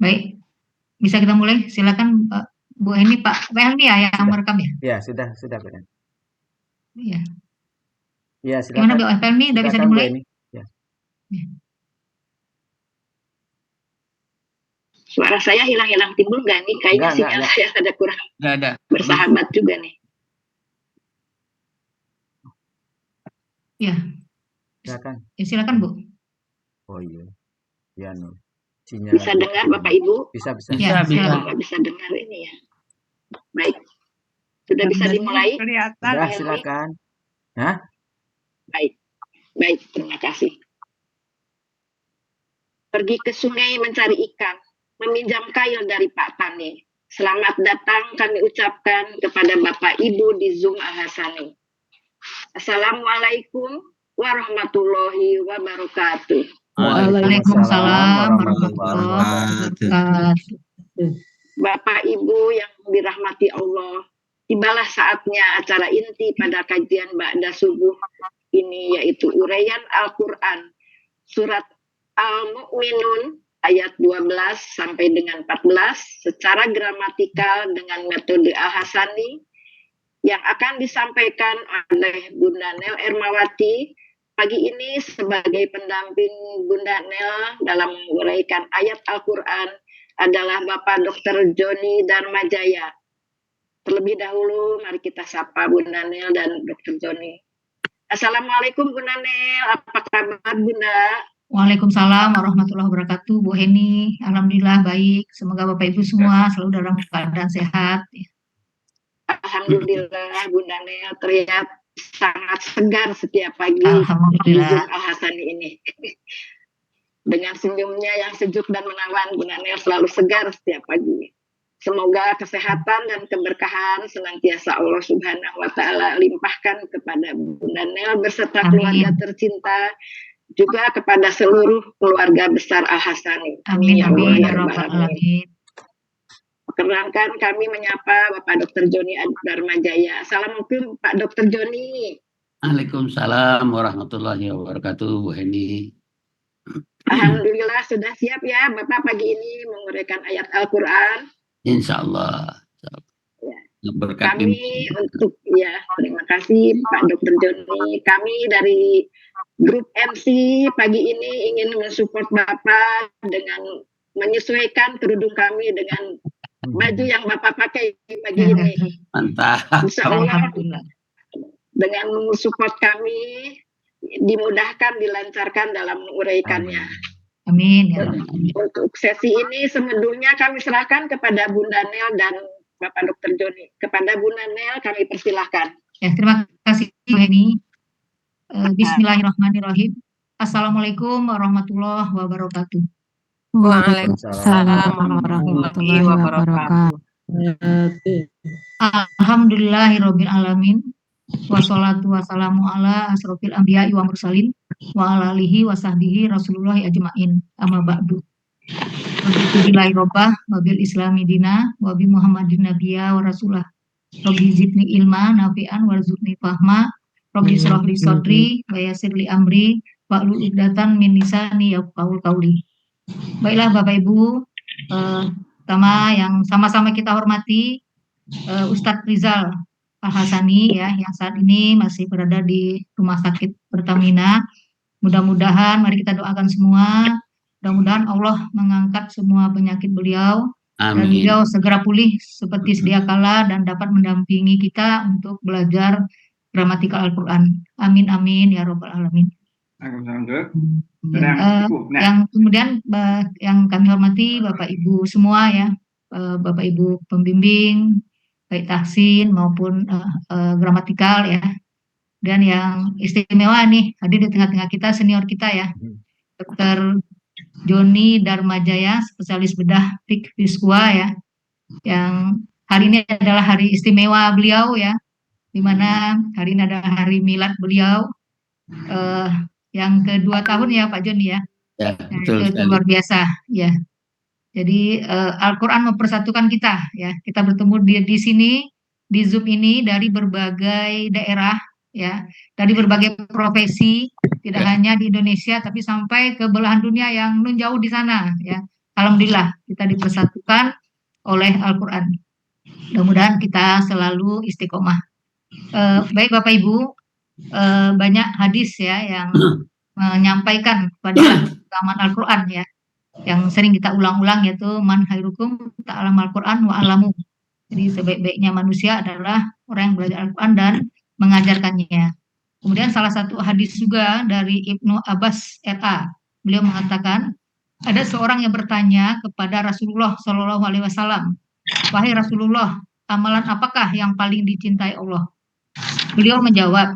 Baik, bisa kita mulai. Silakan Bu Heni, Pak Helmi ya yang Sudah. merekam ya? Ya, sudah, Bu Eni. Iya. Ya, Gimana silakan. Bu Helmi, udah bisa Silakan, Bu dimulai? Eni. Ya. Ya. Suara saya hilang-hilang timbul nggak nih? Kayaknya sinyal saya ada kurang bersahabat juga nih. Ya. Silakan. Ya, silakan Bu. Oh iya. Ya, no. Sinyal bisa dengar Bapak Ibu? Bisa. Ya, Nggak bisa dengar ini ya. Baik. Sudah bisa dimulai? Sudah, silakan. Hah? Baik, terima kasih. Pergi ke sungai mencari ikan, meminjam kail dari Pak Tani. Selamat datang kami ucapkan kepada Bapak Ibu di Zoom Al-Hasani. Assalamualaikum warahmatullahi wabarakatuh. Waalaikumsalam warahmatullahi wabarakatuh. Bapak Ibu yang dirahmati Allah, tibalah saatnya acara inti pada kajian Ba'da Subuh ini, yaitu uraian Al-Quran surat Al-Mu'minun ayat 12 sampai dengan 14 secara gramatikal dengan metode Al-Hasani yang akan disampaikan oleh Bunda Nel Ermawati pagi ini sebagai pendamping Bunda Nel dalam menguraikan ayat Al-Quran adalah Bapak Dr. Joni Darmajaya. Terlebih dahulu mari kita sapa Bunda Nel dan Dr. Joni. Assalamualaikum Bunda Nel, apa kabar Bunda? Waalaikumsalam warahmatullahi wabarakatuh, Bu Heni. Alhamdulillah baik. Semoga Bapak Ibu semua selalu dalam keadaan sehat. Alhamdulillah Bunda Nel terlihat sangat segar setiap pagi di Zoom Al-Hasani ini. Dengan senyumnya yang sejuk dan menawan, Bunda Nel selalu segar setiap pagi. Semoga kesehatan dan keberkahan senantiasa Allah Subhanahu wa Ta'ala limpahkan kepada Bunda Nel beserta keluarga tercinta, juga kepada seluruh keluarga besar Al-Hasani. Amin ya rabbal alamin. Perkenankan kami menyapa Bapak Dr. Joni Darmajaya. Assalamualaikum Pak Dr. Joni. Waalaikumsalam warahmatullahi wabarakatuh, Bu Heni. Alhamdulillah sudah siap ya Bapak pagi ini menguraikan ayat Al-Quran. Insya Allah. Ya. Kami untuk terima kasih Pak Dr. Joni. Kami dari grup MC pagi ini ingin mensupport Bapak dengan menyesuaikan kerudung kami dengan baju yang Bapak pakai pagi ini. Mantap. Insya Allah dengan mensupport kami dimudahkan, dilancarkan dalam menguraikannya. Amin. Ya. Untuk sesi ini semedulnya kami serahkan kepada Bunda Nel dan Bapak Dr. Joni. Kepada Bunda Nel kami persilahkan. Ya, terima kasih Bu Heni. Bismillahirrahmanirrahim. Assalamualaikum warahmatullahi wabarakatuh. Waalaikumsalam warahmatullahi wabarakatuh. Alhamdulillahirabbil alamin. Wassalatu wassalamu ala asrofil anbiya'i wa mursalin wa ala alihi wa sahbihi Rasulullah ajma'in. Amma ba'du. Wabillahi robbah wabil islami dina wabi Muhammadin nabiyya wa rasulah. Rabbi zidni ilma nafi'an warzuqni fahma. Rabbi shrah li sadri wa yassir li amri wahlul 'uqdatam min lisani yafqahu qawli. Baiklah Bapak Ibu, pertama yang sama-sama kita hormati Ustadz Rizal Al-Hasani ya, yang saat ini masih berada di Rumah Sakit Pertamina. Mudah-mudahan mari kita doakan semua, mudah-mudahan Allah mengangkat semua penyakit beliau. Dan beliau segera pulih seperti sedia kala dan dapat mendampingi kita untuk belajar gramatikal Al-Quran. Amin amin ya robbal alamin. Yang kemudian yang kami hormati Bapak Ibu semua ya, Bapak Ibu pembimbing baik tahsin maupun gramatikal ya, dan yang istimewa nih hadir di tengah-tengah kita senior kita ya, Dr. Joni Darmajaya, spesialis bedah PIK Fiskua ya, yang hari ini adalah hari istimewa beliau ya, di mana hari ini adalah hari milad beliau yang kedua tahun ya Pak Joni ya. Ya, itu luar biasa ya. Jadi Al-Quran mempersatukan kita ya. Kita bertemu di sini di Zoom ini dari berbagai daerah ya, dari berbagai profesi, tidak hanya di Indonesia tapi sampai ke belahan dunia yang nun jauh di sana ya. Alhamdulillah kita dipersatukan oleh Al-Quran. Mudah-mudahan kita selalu istiqomah. Baik Bapak Ibu, banyak hadis ya yang menyampaikan fadilah keutamaan Al-Quran ya, yang sering kita ulang-ulang, yaitu man khairukum ta'alam Al-Quran wa alamu. Jadi sebaik-baiknya manusia adalah orang yang belajar Al-Quran dan mengajarkannya. Kemudian salah satu hadis juga dari Ibnu Abbas RA, beliau mengatakan ada seorang yang bertanya kepada Rasulullah Shallallahu Alaihi Wasallam, wahai Rasulullah, amalan apakah yang paling dicintai Allah? Beliau menjawab,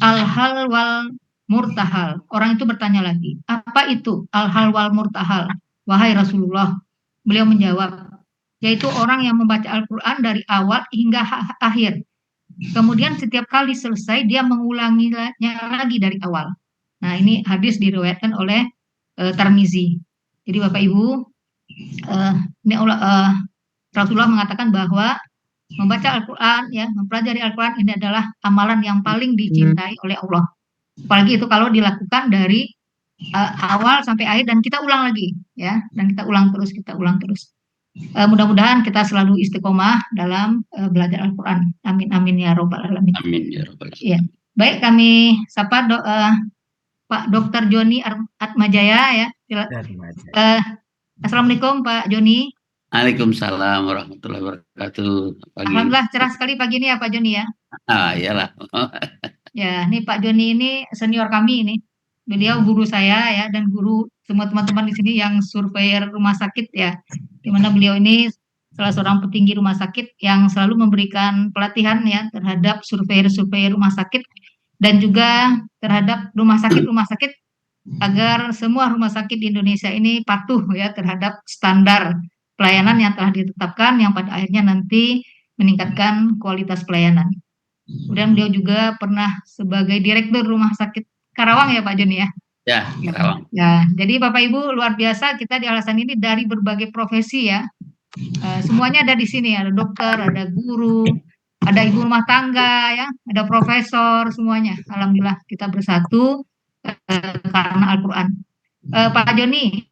al-hal wal murtahal. Orang itu bertanya lagi, apa itu al-hal wal murtahal? Wahai Rasulullah, beliau menjawab, yaitu orang yang membaca Al-Quran dari awal hingga akhir. Kemudian setiap kali selesai, dia mengulanginya lagi dari awal. Nah, ini hadis diriwayatkan oleh Tirmizi. Jadi Bapak Ibu, ini Rasulullah mengatakan bahwa membaca Al-Quran, ya, mempelajari Al-Quran ini adalah amalan yang paling dicintai oleh Allah. Apalagi itu kalau dilakukan dari awal sampai akhir dan kita ulang lagi, ya, dan kita ulang terus. Mudah-mudahan kita selalu istiqomah dalam belajar Al-Quran. Amin amin ya robbal alamin. Amin ya rabbal alamin. Ya. Baik, kami sapa Pak Dr. Joni Atmajaya ya. Assalamualaikum Pak Joni. Waalaikumsalam warahmatullahi wabarakatuh. Pagi. Alhamdulillah cerah sekali pagi ini ya Pak Joni ya. Iyalah. Ya, ini Pak Joni ini senior kami ini. Beliau guru saya ya, dan guru semua teman-teman di sini yang surveyor rumah sakit ya. Di mana beliau ini salah seorang petinggi rumah sakit yang selalu memberikan pelatihan ya terhadap surveyor-surveyor rumah sakit dan juga terhadap rumah sakit agar semua rumah sakit di Indonesia ini patuh ya terhadap standar pelayanan yang telah ditetapkan, yang pada akhirnya nanti meningkatkan kualitas pelayanan. Kemudian beliau juga pernah sebagai direktur rumah sakit Karawang ya Pak Joni ya. Ya, Karawang. Ya, jadi Bapak Ibu luar biasa, kita di Alasan ini dari berbagai profesi ya. Semuanya ada di sini, ada dokter, ada guru, ada ibu rumah tangga ya, ada profesor, semuanya. Alhamdulillah kita bersatu karena Al-Quran. Pak Joni,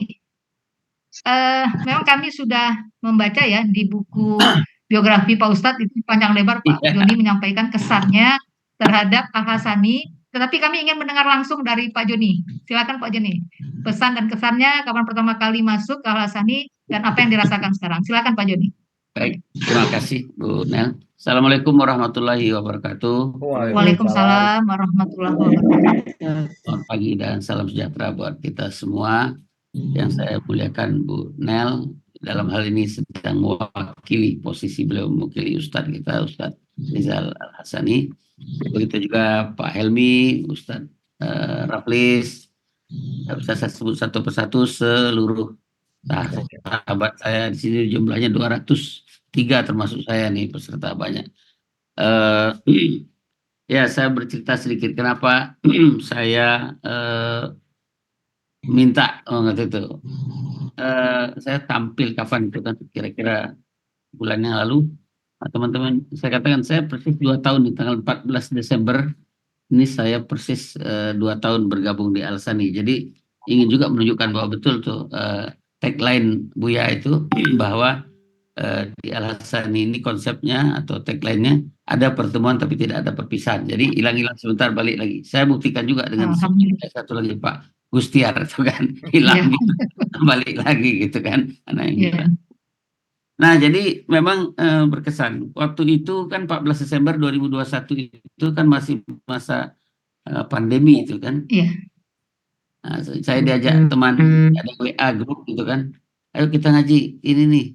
memang kami sudah membaca ya di buku biografi Pak Ustadz, itu panjang lebar Pak Joni menyampaikan kesannya terhadap Al-Hasani, tetapi kami ingin mendengar langsung dari Pak Joni. Silakan Pak Joni, pesan dan kesannya kapan pertama kali masuk ke Al-Hasani dan apa yang dirasakan sekarang. Silakan Pak Joni. Baik, terima kasih Bu Nel. Assalamualaikum warahmatullahi wabarakatuh. Waalaikumsalam warahmatullahi wabarakatuh. Selamat pagi dan salam sejahtera buat kita semua. Yang saya muliakan Bu Nel dalam hal ini sedang mewakili posisi beliau, mewakili Ustadz kita, Ustadz Rizal Al-Hasani. Begitu juga Pak Helmi, Ustadz Raflis. Tidak bisa saya sebut satu persatu seluruh sahabat saya di sini, jumlahnya 203 termasuk saya nih, peserta banyak. Ya, saya bercerita sedikit kenapa saya minta waktu itu. Saya tampil kapan itu kan, kira-kira bulan yang lalu. Teman-teman, saya katakan saya persis 2 tahun di tanggal 14 Desember ini saya persis 2 tahun bergabung di Al-Hasani. Jadi ingin juga menunjukkan bahwa betul tuh tagline Buya itu bahwa di Al-Hasani ini konsepnya atau tagline-nya ada pertemuan tapi tidak ada perpisahan. Jadi hilang-hilang sebentar balik lagi. Saya buktikan juga dengan satu lagi Pak Gustiar itu kan, hilang balik lagi gitu kan. Nah, jadi memang berkesan. Waktu itu kan 14 Desember 2021 itu kan masih masa pandemi itu kan. Nah, saya diajak teman, ada WA grup gitu kan. Ayo kita ngaji, ini nih,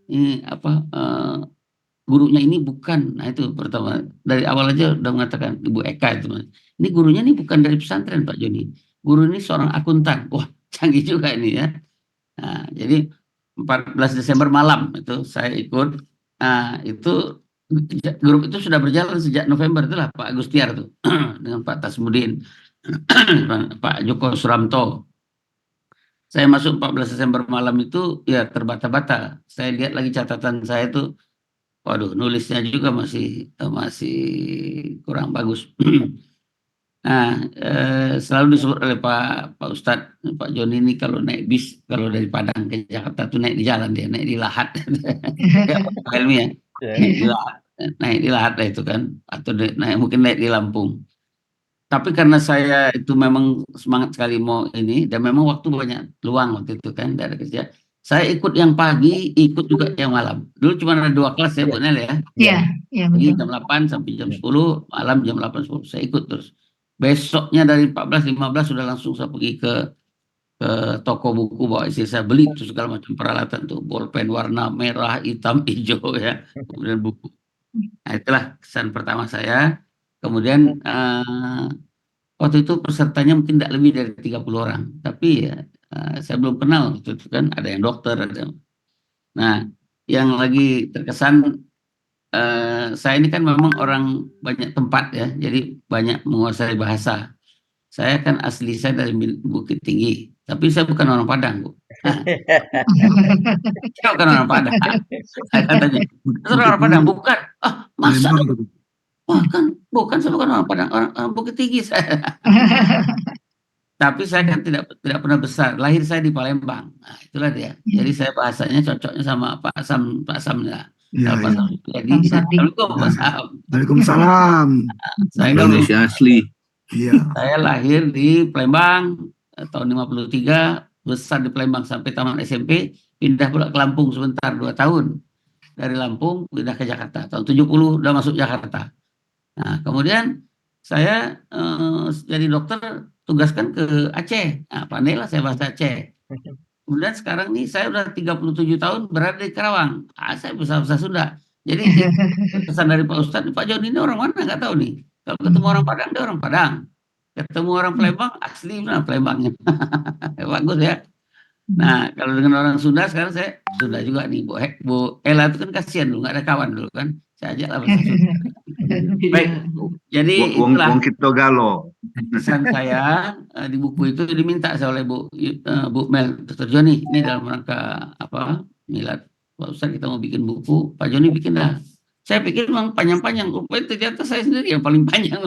ini apa, gurunya ini bukan. Nah itu pertama, dari awal aja udah mengatakan Ibu Eka itu, ini gurunya ini bukan dari pesantren Pak Joni. Guru ini seorang akuntan. Wah, canggih juga ini ya. Nah, jadi 14 Desember malam itu saya ikut. Nah, itu grup itu sudah berjalan sejak November itulah Pak Gustiar tuh dengan Pak Tasmudin, Pak Joko Suramto. Saya masuk 14 Desember malam itu ya terbata-bata. Saya lihat lagi catatan saya itu, waduh, nulisnya juga masih kurang bagus. Nah, selalu disebut oleh Pak Ustadz, Pak Joni ini kalau naik bis, kalau dari Padang ke Jakarta tuh naik di jalan dia, naik di lahat. Ya, Pak Helmi ya, naik di lahat, naik di lahat lah itu kan, atau naik mungkin naik di Lampung. Tapi karena saya itu memang semangat sekali mau ini, dan memang waktu banyak luang waktu itu kan, dari kerja. Saya ikut yang pagi, ikut juga yang malam. Dulu cuma ada 2 kelas ya, Bu Nel ya. Iya, iya Pagi betul. jam 8 sampai jam 10, malam jam 8 10. Saya ikut terus. Besoknya dari 14 15 sudah langsung saya pergi ke toko buku, bawa istri saya beli tuh segala macam peralatan tuh, bolpen warna merah, hitam, hijau ya, kemudian buku. Nah, itulah kesan pertama saya. Kemudian waktu itu pesertanya mungkin tidak lebih dari 30 orang, tapi ya saya belum kenal itu kan, ada yang dokter, ada. Nah, yang lagi terkesan, saya ini kan memang orang banyak tempat ya, jadi banyak menguasai bahasa. Saya kan asli saya dari Bukit Tinggi, tapi saya bukan orang Padang, Bu. Saya bukan orang Padang. Saya katanya, "Betul orang Padang?" "Bukan." "Ah, masa dong?" "Wah, kan bukan, saya bukan orang Padang, orang Bukit Tinggi saya." Tapi saya kan tidak pernah besar, lahir saya di Palembang. Nah, itulah dia. Jadi saya bahasanya cocoknya sama Pak Sam ya. Iya, Kalau Pak Sam jadi, Bang Sardi. Assalamualaikum Pak Sam. Waalaikumsalam. Saya kan Indonesia asli. Iya. Saya lahir di Palembang tahun 53, besar di Palembang sampai tamat SMP, pindah pula ke Lampung sebentar 2 tahun. Dari Lampung pindah ke Jakarta. Tahun 70 udah masuk Jakarta. Nah, kemudian saya jadi dokter tugaskan ke Aceh. Nah, pandailah saya bahasa Aceh. Kemudian sekarang nih saya udah 37 tahun berada di Karawang. Saya bisa bahasa Sunda. Jadi pesan dari Pak Ustadz, Pak Joni ini orang mana nggak tahu nih. Kalau ketemu orang Padang, dia orang Padang. Ketemu orang Palembang, asli benar Palembangnya. Bagus ya. Nah, kalau dengan orang Sunda sekarang saya Sunda juga nih, Bu Ella itu kan kasihan dulu, nggak ada kawan dulu kan. Saya ajaklah bahasa Sunda. Baik, jadi itulah Wong Kito Galo. pesan saya di buku itu diminta saya oleh Bu Mel, Dr. Joni, ini dalam rangka apa milad Pak Ustadz kita mau bikin buku, Pak Joni bikin dah. Saya pikir memang panjang-panjang, rupanya ternyata saya sendiri yang paling panjang.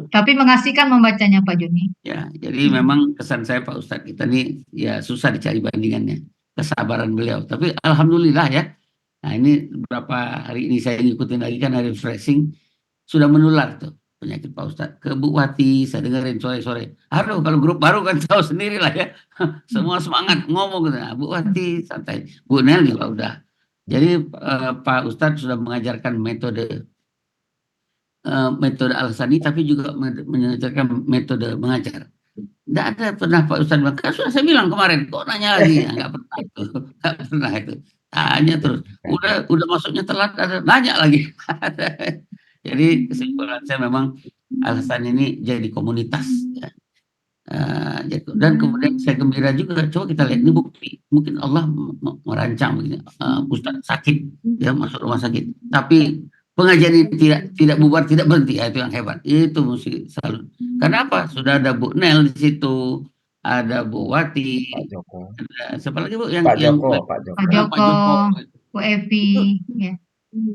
Tapi mengasihkan membacanya Pak Joni. Ya, jadi memang kesan saya Pak Ustadz kita nih ya susah dicari bandingannya, kesabaran beliau. Tapi alhamdulillah ya. Nah, ini beberapa hari ini saya ngikutin lagi kan hari refreshing, sudah menular tuh penyakit Pak Ustadz ke Bu Wati. Saya dengerin sore-sore. Aduh, kalau grup baru kan tahu sendiri lah ya. Semua semangat ngomong gitu. Nah, Bu Wati santai. Bu Nel juga udah. Jadi Pak Ustadz sudah mengajarkan metode Al-Sani, tapi juga mengajarkan metode mengajar. Tidak ada pernah Pak Ustadz bilang, kan sudah saya bilang kemarin, kok nanya lagi? Nggak pernah itu, nggak pernah itu. Tanya terus, udah masuknya telat, ada nanya lagi. Jadi kesimpulan saya memang Al-Sani ini jadi komunitas. Ya. Dan kemudian saya gembira juga, coba kita lihat ini bukti, mungkin Allah merancang begini, Ustadz sakit, dia masuk rumah sakit, tapi pengajian ini tidak bubar, tidak berhenti, ya, itu yang hebat, itu mesti selalu. Kenapa? Sudah ada Bu Nel di situ, ada Bu Wati, Pak Joko. ada siapa lagi Bu Pak Joko. Pak Joko, Bu Evi,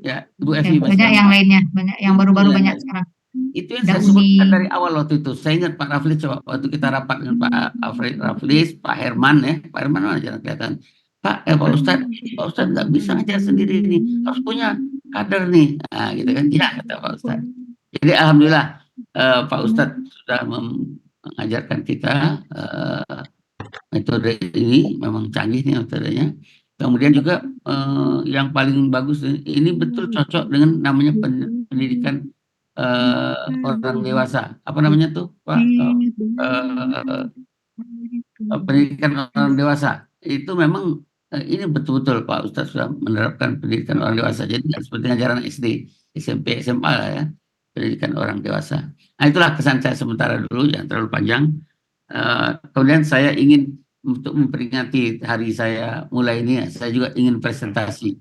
ya Bu Evi, banyak yang lainnya, banyak yang baru-baru banyak sekarang. Itu yang saya sebutkan dari awal waktu itu. Saya ingat Pak Raflis, coba waktu kita rapat dengan Pak Raflis, Pak Herman ya, Pak Herman mana jarang kelihatan. Pak Ustadz nggak bisa ngajar sendiri ini, harus punya kader nih, nah, gitu kan? Ya kata Pak Ustadz. Jadi alhamdulillah Pak Ustadz sudah mengajarkan kita metode ini memang canggih nih metodenya. Kemudian juga yang paling bagus ini betul cocok dengan namanya pendidikan orang dewasa, apa namanya tuh Pak, pendidikan orang dewasa itu memang ini betul-betul Pak Ustadz sudah menerapkan pendidikan orang dewasa, jadi nggak seperti ajaran SD, SMP, SMA lah ya, pendidikan orang dewasa. Nah itulah kesan saya sementara dulu, jangan terlalu panjang. Kemudian saya ingin untuk memperingati hari saya mulai ini, saya juga ingin presentasi.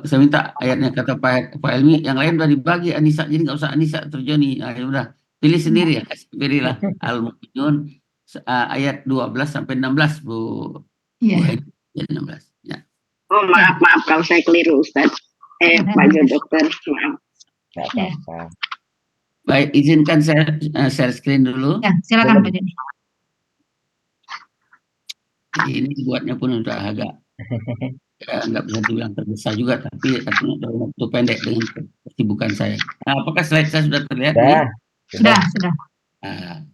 Saya minta ayatnya kata Pak Helmi, yang lain udah dibagi Anissa, jadi nggak usah Anissa terjoni. Nah, ya udah pilih sendiri ya, pilihlah Al-Mu'minun ayat 12 sampai 16 Bu. Iya. Jadi 16. Ya. Oh maaf kalau saya keliru Ustaz. Pak Dokter, maaf. Nggak apa-apa. Baik, izinkan saya share screen dulu. Ya, silakan Pak Joni. Ini buatnya pun udah agak nggak bisa dibilang tergesa juga, tapi artinya dalam waktu pendek dengan kesibukan saya. Nah, apakah slide saya sudah terlihat nih? Sudah. Nah,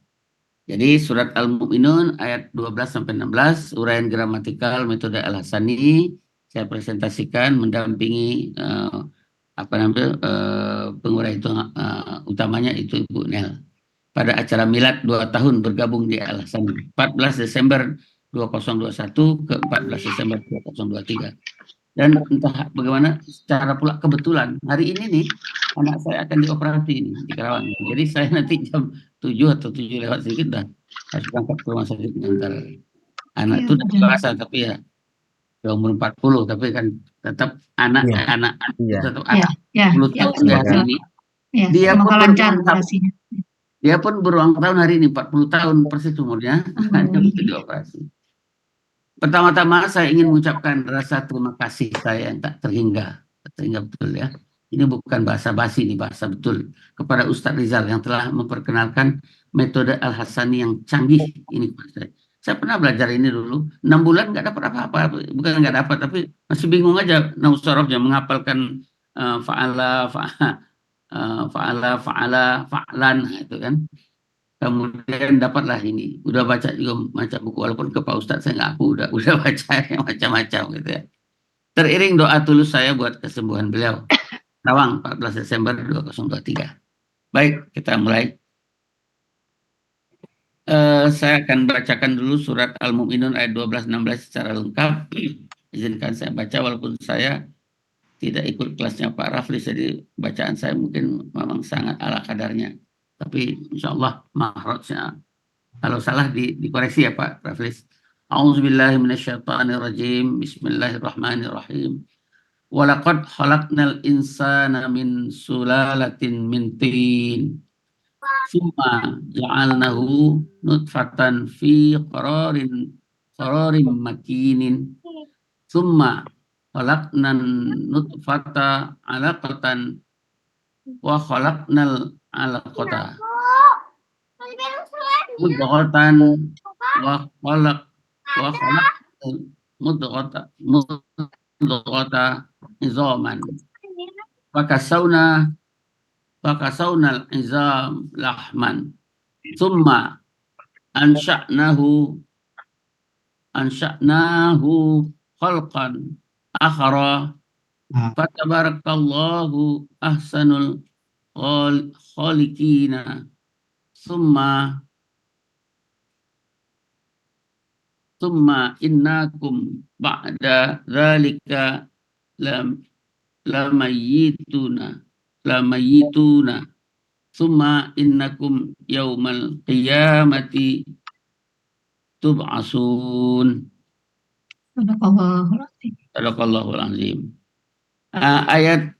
jadi surat Al-Mu'minun ayat 12 sampai 16, uraian gramatikal metode Al-Hasani saya presentasikan mendampingi pengurai itu utamanya itu Ibu Nel. Pada acara milad 2 tahun bergabung di Al-Hasani. 14 Desember 2021 ke 14 Desember 2023. Dan entah bagaimana secara pula kebetulan hari ini nih anak saya akan dioperasi ini di Karawang. Jadi saya nanti jam 7 atau 7 lewat sedikit dah harus berangkat ke rumah sakit antar anak itu udah dewasa tapi ya umur 40 tapi kan tetap anak itu tetap anak 10 tahun ya hari ini. Dia pun lancar operasinya. Dia pun berulang tahun hari ini 40 tahun persis umurnya hanya untuk dioperasi. Pertama-tama saya ingin mengucapkan rasa terima kasih saya yang tak terhingga betul ya. Ini bukan bahasa basi, ini bahasa betul kepada Ustadz Rizal yang telah memperkenalkan metode Al-Hasani yang canggih ini kepada saya. Saya pernah belajar ini dulu, 6 bulan nggak dapat apa-apa, bukan nggak dapat, tapi masih bingung aja nausarofnya menghafalkan fa'alan itu kan. Kemudian dapatlah ini, udah baca juga buku walaupun ke Pak Ustadz saya ngaku udah baca yang macam-macam gitu ya. Teriring doa tulus saya buat kesembuhan beliau. Karawang 14 Desember 2023. Baik, kita mulai. Saya akan bacakan dulu surat Al-Mu'minun ayat 12-16 secara lengkap. Izinkan saya baca walaupun saya tidak ikut kelasnya Pak Rafli, jadi bacaan saya mungkin memang sangat ala kadarnya. Tapi insya Allah mahrajnya kalau salah dikoreksi ya Pak Raflis. A'udzubillahi minasyaitonirrajim. Bismillahirrahmanirrahim. Walaqad khalaqnal insana min sulalatin min tin. Summa ja'alnahu nutfatan fi qararin makinin. Summa khalaqnan nutfata 'alaqatan wa khalaqnal 'alaqata mudghatan wa khalaq mudghata izaman fakasawna al lahman thumma ansha'nahu khalqan akhara fatabarakallahu ahsanul khaliqina Summa innakum ba'da dzalika lamayituna summa innakum yaumal qiyamati tub'asun. Sadaqallahul azim. Ayat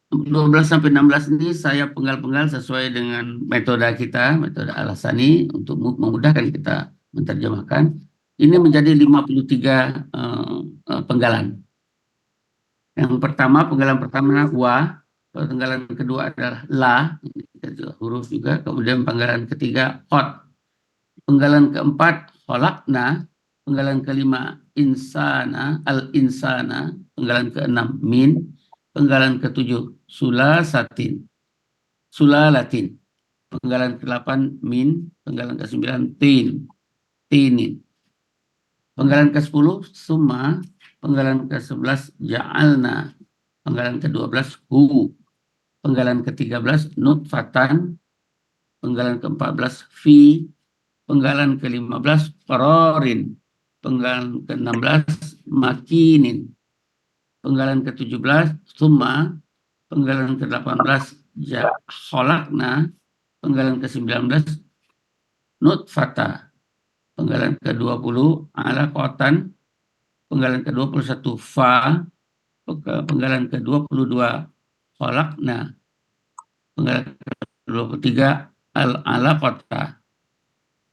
12 sampai 16 ini saya penggal-penggal sesuai dengan metode kita, metode Al-Hasani untuk memudahkan kita menerjemahkan. Ini menjadi 53 penggalan. Yang pertama, penggalan pertama wa, penggalan kedua adalah la, ini huruf juga, kemudian penggalan ketiga qad. Penggalan keempat khalaqna, penggalan kelima insana, al-insana, penggalan keenam min, penggalan ketujuh sulalatin, penggalan ke-8 min, penggalan ke-9 tinin, penggalan ke-10 summa, penggalan ke-11 ja'alna, penggalan ke-12 hu, penggalan ke-13 nutfatan, penggalan ke-14 fi, penggalan ke-15 qararin, penggalan ke-16 makinin, penggalan ke-17 summa, penggalan ke-18 khalaqna, penggalan ke-19 nutfata, penggalan ke-20 alaqatan, penggalan ke-21 fa, penggalan ke-22 khalaqna, penggalan ke-23 al-alaqata,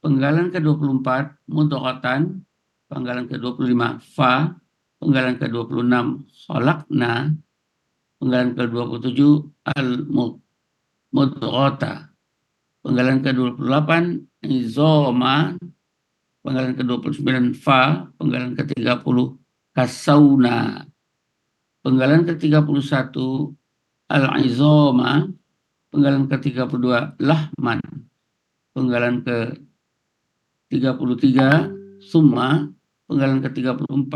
penggalan ke-24 mudghatan, penggalan ke-25 fa, penggalan ke-26 khalaqna, penggalan ke-27 al-mudghah, mudghata. Penggalan ke-28 izoma. Penggalan ke-29 fa. Penggalan ke-30 kasauna. Penggalan ke-31 al-izoma. Penggalan ke-32 lahman. Penggalan ke-33 summa. Penggalan ke-34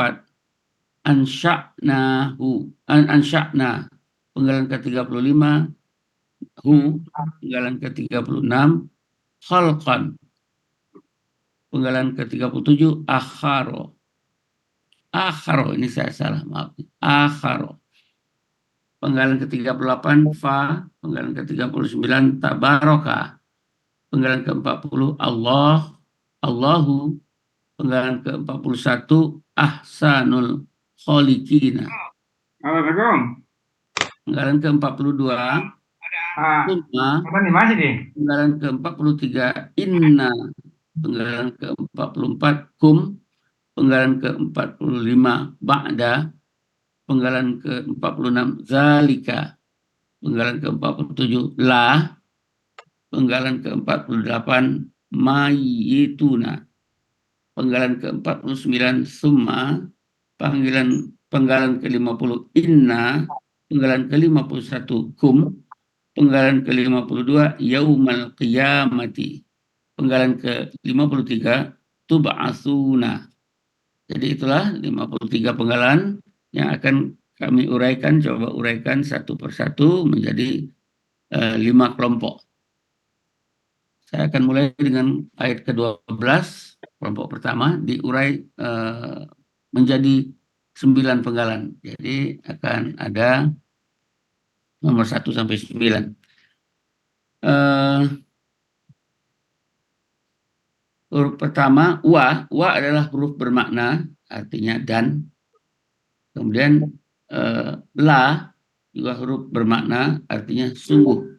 ansya'na. Penggalan ke-35 penggalan ke-36 khalqan. Penggalan ke-37 akharo. Ini saya salah, maaf. Akharo. Penggalan ke-38 fa. Penggalan ke-39 tabaraka. Penggalan ke-40 Allahu. Penggalan ke-41 ahsanul kholiqina. Penggalan ke-42 summa. Penggalan ke-43 inna. Penggalan ke-44 kum. Penggalan ke-45 ba'da. Penggalan ke-46 zalika. Penggalan ke-47 la. Penggalan ke-48 mayituna. Penggalan ke-49 summa. Penggalan ke-50 inna. Penggalan ke-51 kum. Penggalan ke-52 yaumal qiyamati. Penggalan ke-53 tub'atsuna. Jadi itulah 53 penggalan yang akan kami uraikan, coba uraikan satu persatu menjadi 5 kelompok. Saya akan mulai dengan ayat ke-12, kelompok pertama, diurai menjadi 9 penggalan. Jadi akan ada nomor 1 sampai 9. Huruf pertama, wa adalah huruf bermakna, artinya dan. Kemudian la juga huruf bermakna, artinya sungguh.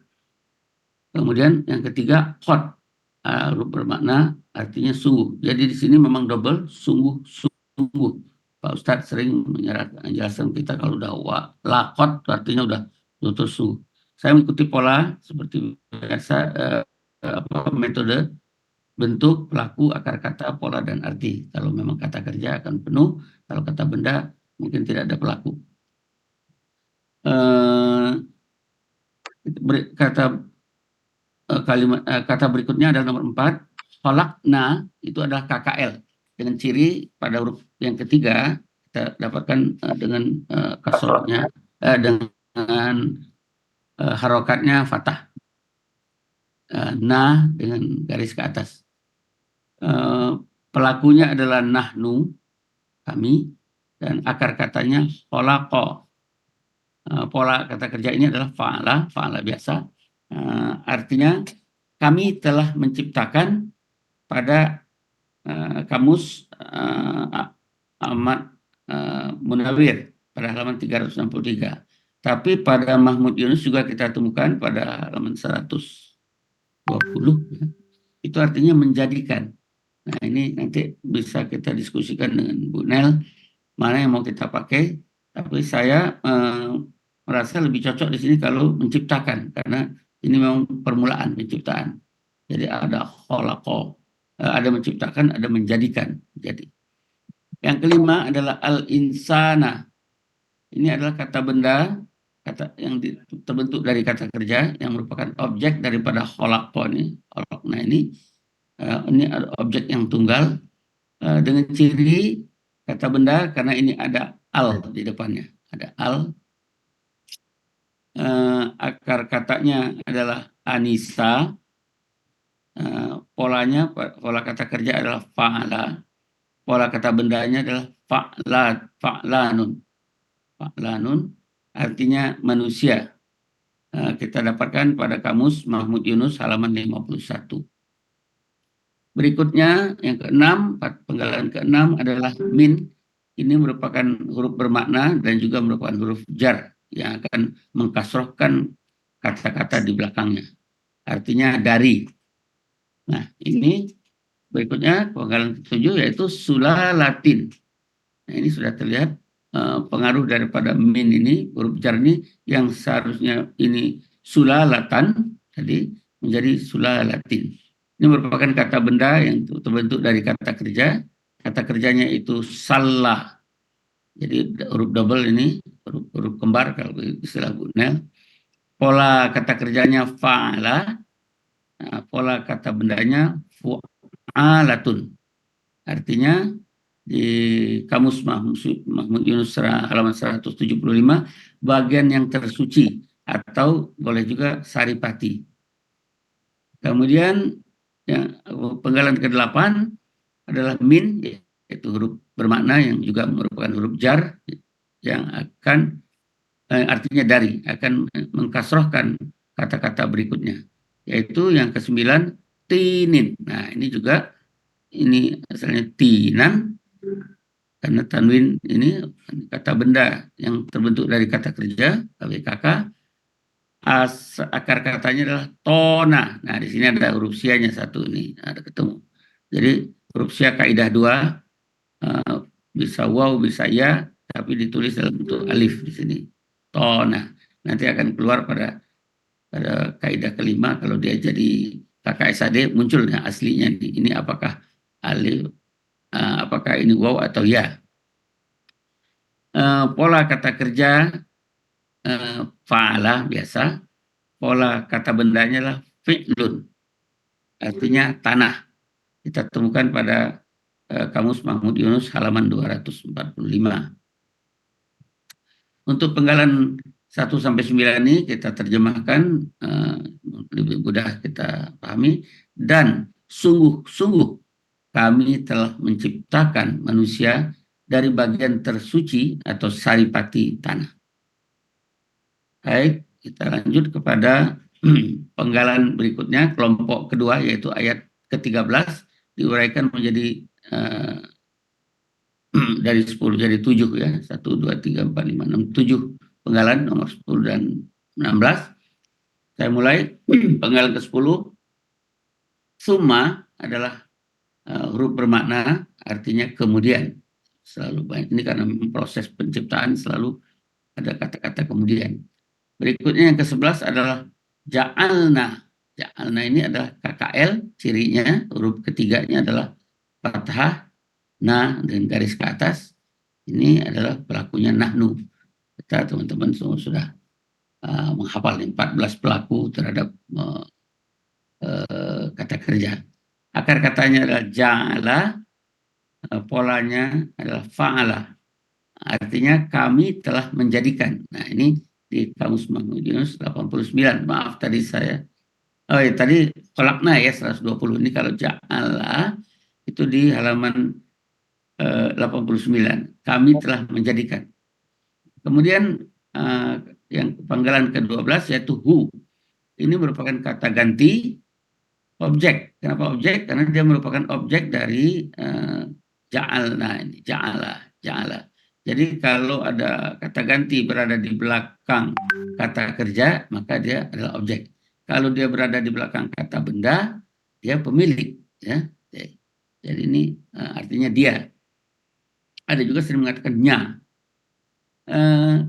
Kemudian yang ketiga, qad, huruf bermakna, artinya sungguh. Jadi di sini memang double, sungguh. Pak Ustadz sering menjelaskan kita kalau udah wa, la qad, artinya udah betul sungguh. Saya mengikuti pola seperti biasa, metode bentuk, pelaku, akar kata, pola, dan arti. Kalau memang kata kerja akan penuh, kalau kata benda mungkin tidak ada pelaku. Kata berikutnya adalah nomor 4. Khalaqna itu adalah KKL dengan ciri pada huruf yang ketiga kita dapatkan dengan kasrohnya dengan harokatnya fathah. Nah dengan garis ke atas. Pelakunya adalah nahnu, kami, dan akar katanya khalaqa. Pola kata kerja ini adalah fa'ala biasa. Artinya kami telah menciptakan pada kamus Ahmad Munawir pada halaman 363. Tapi pada Mahmud Yunus juga kita temukan pada halaman 120. Ya. Itu artinya menjadikan. Nah ini nanti bisa kita diskusikan dengan Bu Nel mana yang mau kita pakai. Tapi saya merasa lebih cocok di sini kalau menciptakan karena ini memang permulaan penciptaan. Jadi ada khalaqa, ada menciptakan, ada menjadikan. Jadi yang kelima adalah al-insana. Ini adalah kata benda, kata yang terbentuk dari kata kerja yang merupakan objek daripada khalaqa ini. Khalaqna ini ada objek yang tunggal dengan ciri kata benda karena ini ada al di depannya. Ada al. Akar katanya adalah anisa. Pola kata kerja adalah fa'ala. Pola kata bendanya adalah fa'lanun. Fa'lanun artinya manusia. Kita dapatkan pada kamus Mahmud Yunus halaman 51. Berikutnya yang keenam, penggalan keenam adalah min. Ini merupakan huruf bermakna dan juga merupakan huruf jar yang akan mengkasrohkan kata-kata di belakangnya. Artinya dari. Nah ini berikutnya penggalan ketujuh yaitu sulalatin. Nah ini sudah terlihat pengaruh daripada min ini, huruf jar ini yang seharusnya ini sulalatan tadi menjadi sulalatin. Ini merupakan kata benda yang terbentuk dari kata kerja. Kata kerjanya itu salah. Jadi huruf double ini, huruf kembar kalau istilah Bu Nel. Pola kata kerjanya fa'ala. Nah, pola kata bendanya fu'alatun. Artinya di Kamus Mahmud Yunus halaman 175, bagian yang tersuci, atau boleh juga saripati. Kemudian penggalan ke-8 adalah min, yaitu huruf bermakna yang juga merupakan huruf jar yang akan artinya dari, akan mengkasrohkan kata-kata berikutnya, yaitu yang ke-9 tinin. Nah, ini juga ini asalnya tinan, karena tanwin ini kata benda yang terbentuk dari kata kerja KWKK. Akar katanya adalah tona. Nah, di sini ada huruf sianya satu ini, ada ketemu. Jadi huruf sia kaidah 2, bisa waw, bisa ya, tapi ditulis dalam bentuk alif di sini. Tona. Nanti akan keluar pada kaidah ke-5 kalau dia jadi KKSAD munculnya aslinya ini apakah alif, apakah ini waw atau ya. Pola kata kerja fa'ala biasa, pola kata bendanya adalah fi'lun, artinya tanah. Kita temukan pada Kamus Mahmud Yunus halaman 245. Untuk penggalan 1-9 ini kita terjemahkan lebih mudah kita pahami. Dan sungguh-sungguh kami telah menciptakan manusia dari bagian tersuci atau saripati tanah. Baik, kita lanjut kepada penggalan berikutnya, kelompok kedua, yaitu ayat ke-13, diuraikan menjadi dari 10 jadi 7 ya. 1, 2, 3, 4, 5, 6, 7 penggalan nomor 10 dan 16. Saya mulai penggalan ke-10. Summa adalah huruf bermakna artinya kemudian. Selalu banyak ini karena proses penciptaan selalu ada kata-kata kemudian. Berikutnya yang ke-11 adalah ja'alna. Ja'alna ini adalah KKL, cirinya huruf ketiganya adalah fathah, na dan garis ke atas. Ini adalah pelakunya nahnu. Kita teman-teman semua sudah menghafal 14 pelaku terhadap kata kerja. Akar katanya adalah ja'ala, polanya adalah fa'ala. Artinya kami telah menjadikan. Nah, ini di Kamus Mahmud Yunus 89. Maaf tadi saya. Tadi kolakna ya 120. Ini kalau ja'ala itu di halaman 89. Kami telah menjadikan. Kemudian yang panggalan ke-12 yaitu hu. Ini merupakan kata ganti objek. Kenapa objek? Karena dia merupakan objek dari ja'alna ini. Ja'ala. Jadi kalau ada kata ganti berada di belakang kata kerja, maka dia adalah objek. Kalau dia berada di belakang kata benda, dia pemilik. Ya. Jadi ini artinya dia. Ada juga sering mengatakan nya.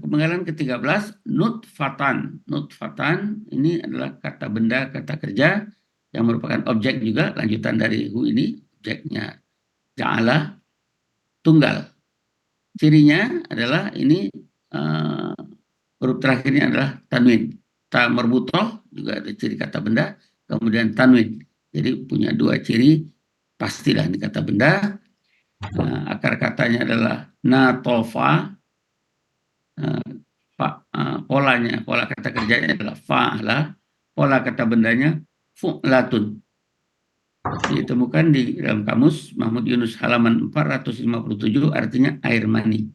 Penggalan ke-13, nutfatan. Nutfatan ini adalah kata benda, kata kerja yang merupakan objek juga, lanjutan dari hu ini, objeknya ja'ala, tunggal. Cirinya adalah ini huruf terakhirnya adalah tanwin. Ta marbutoh juga ada ciri kata benda, kemudian tanwin. Jadi punya dua ciri, pastilah ini kata benda. Akar katanya adalah natofa. Pola kata kerjanya adalah fa'ala. Pola kata bendanya fu'latun. Ditemukan di dalam Kamus Mahmud Yunus halaman 457, artinya air mani.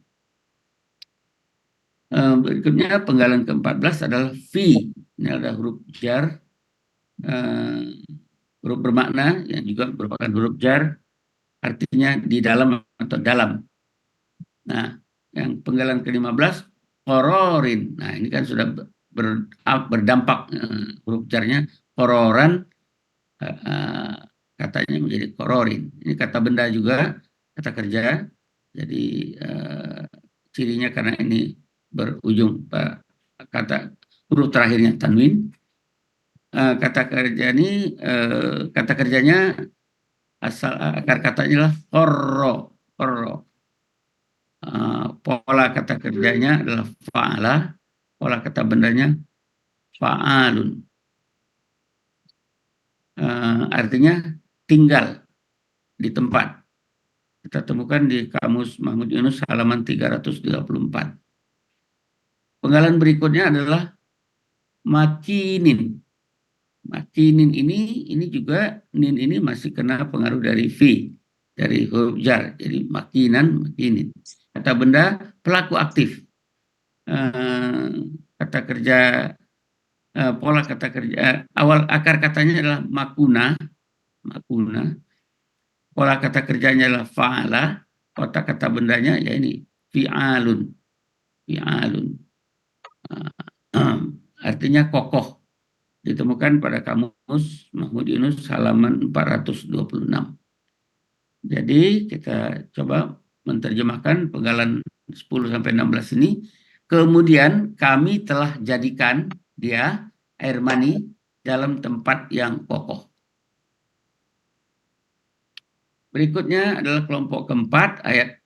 Berikutnya penggalan ke-14 adalah fi. Ini adalah huruf jar, huruf bermakna yang juga merupakan huruf jar, artinya di dalam atau dalam. Nah, yang penggalan ke-15 qororin. Nah, ini kan sudah berdampak huruf jarnya qororan, katanya menjadi qororin. Ini kata benda juga, kata kerja. Jadi cirinya karena ini berujung kata huruf terakhirnya tanwin. kata kerjanya asal akar katanya adalah horro. Pola kata kerjanya adalah fa'ala, pola kata bendanya fa'alun. Artinya tinggal di tempat. Kita temukan di Kamus Mahmud Yunus halaman 334. Penggalan berikutnya adalah makinin. Makinin ini juga nin ini masih kena pengaruh dari fi, dari huruf jar. Jadi makinin. Kata benda pelaku aktif. Kata kerja pola kata kerja awal akar katanya adalah makuna. Pola kata kerjanya adalah fa'ala. Kota kata bendanya ya ini fi'alun. Artinya kokoh. Ditemukan pada Kamus Mahmud Yunus halaman 426. Jadi kita coba menerjemahkan penggalan 10 sampai 16 ini. Kemudian kami telah jadikan dia air mani dalam tempat yang kokoh. Berikutnya adalah kelompok keempat, ayat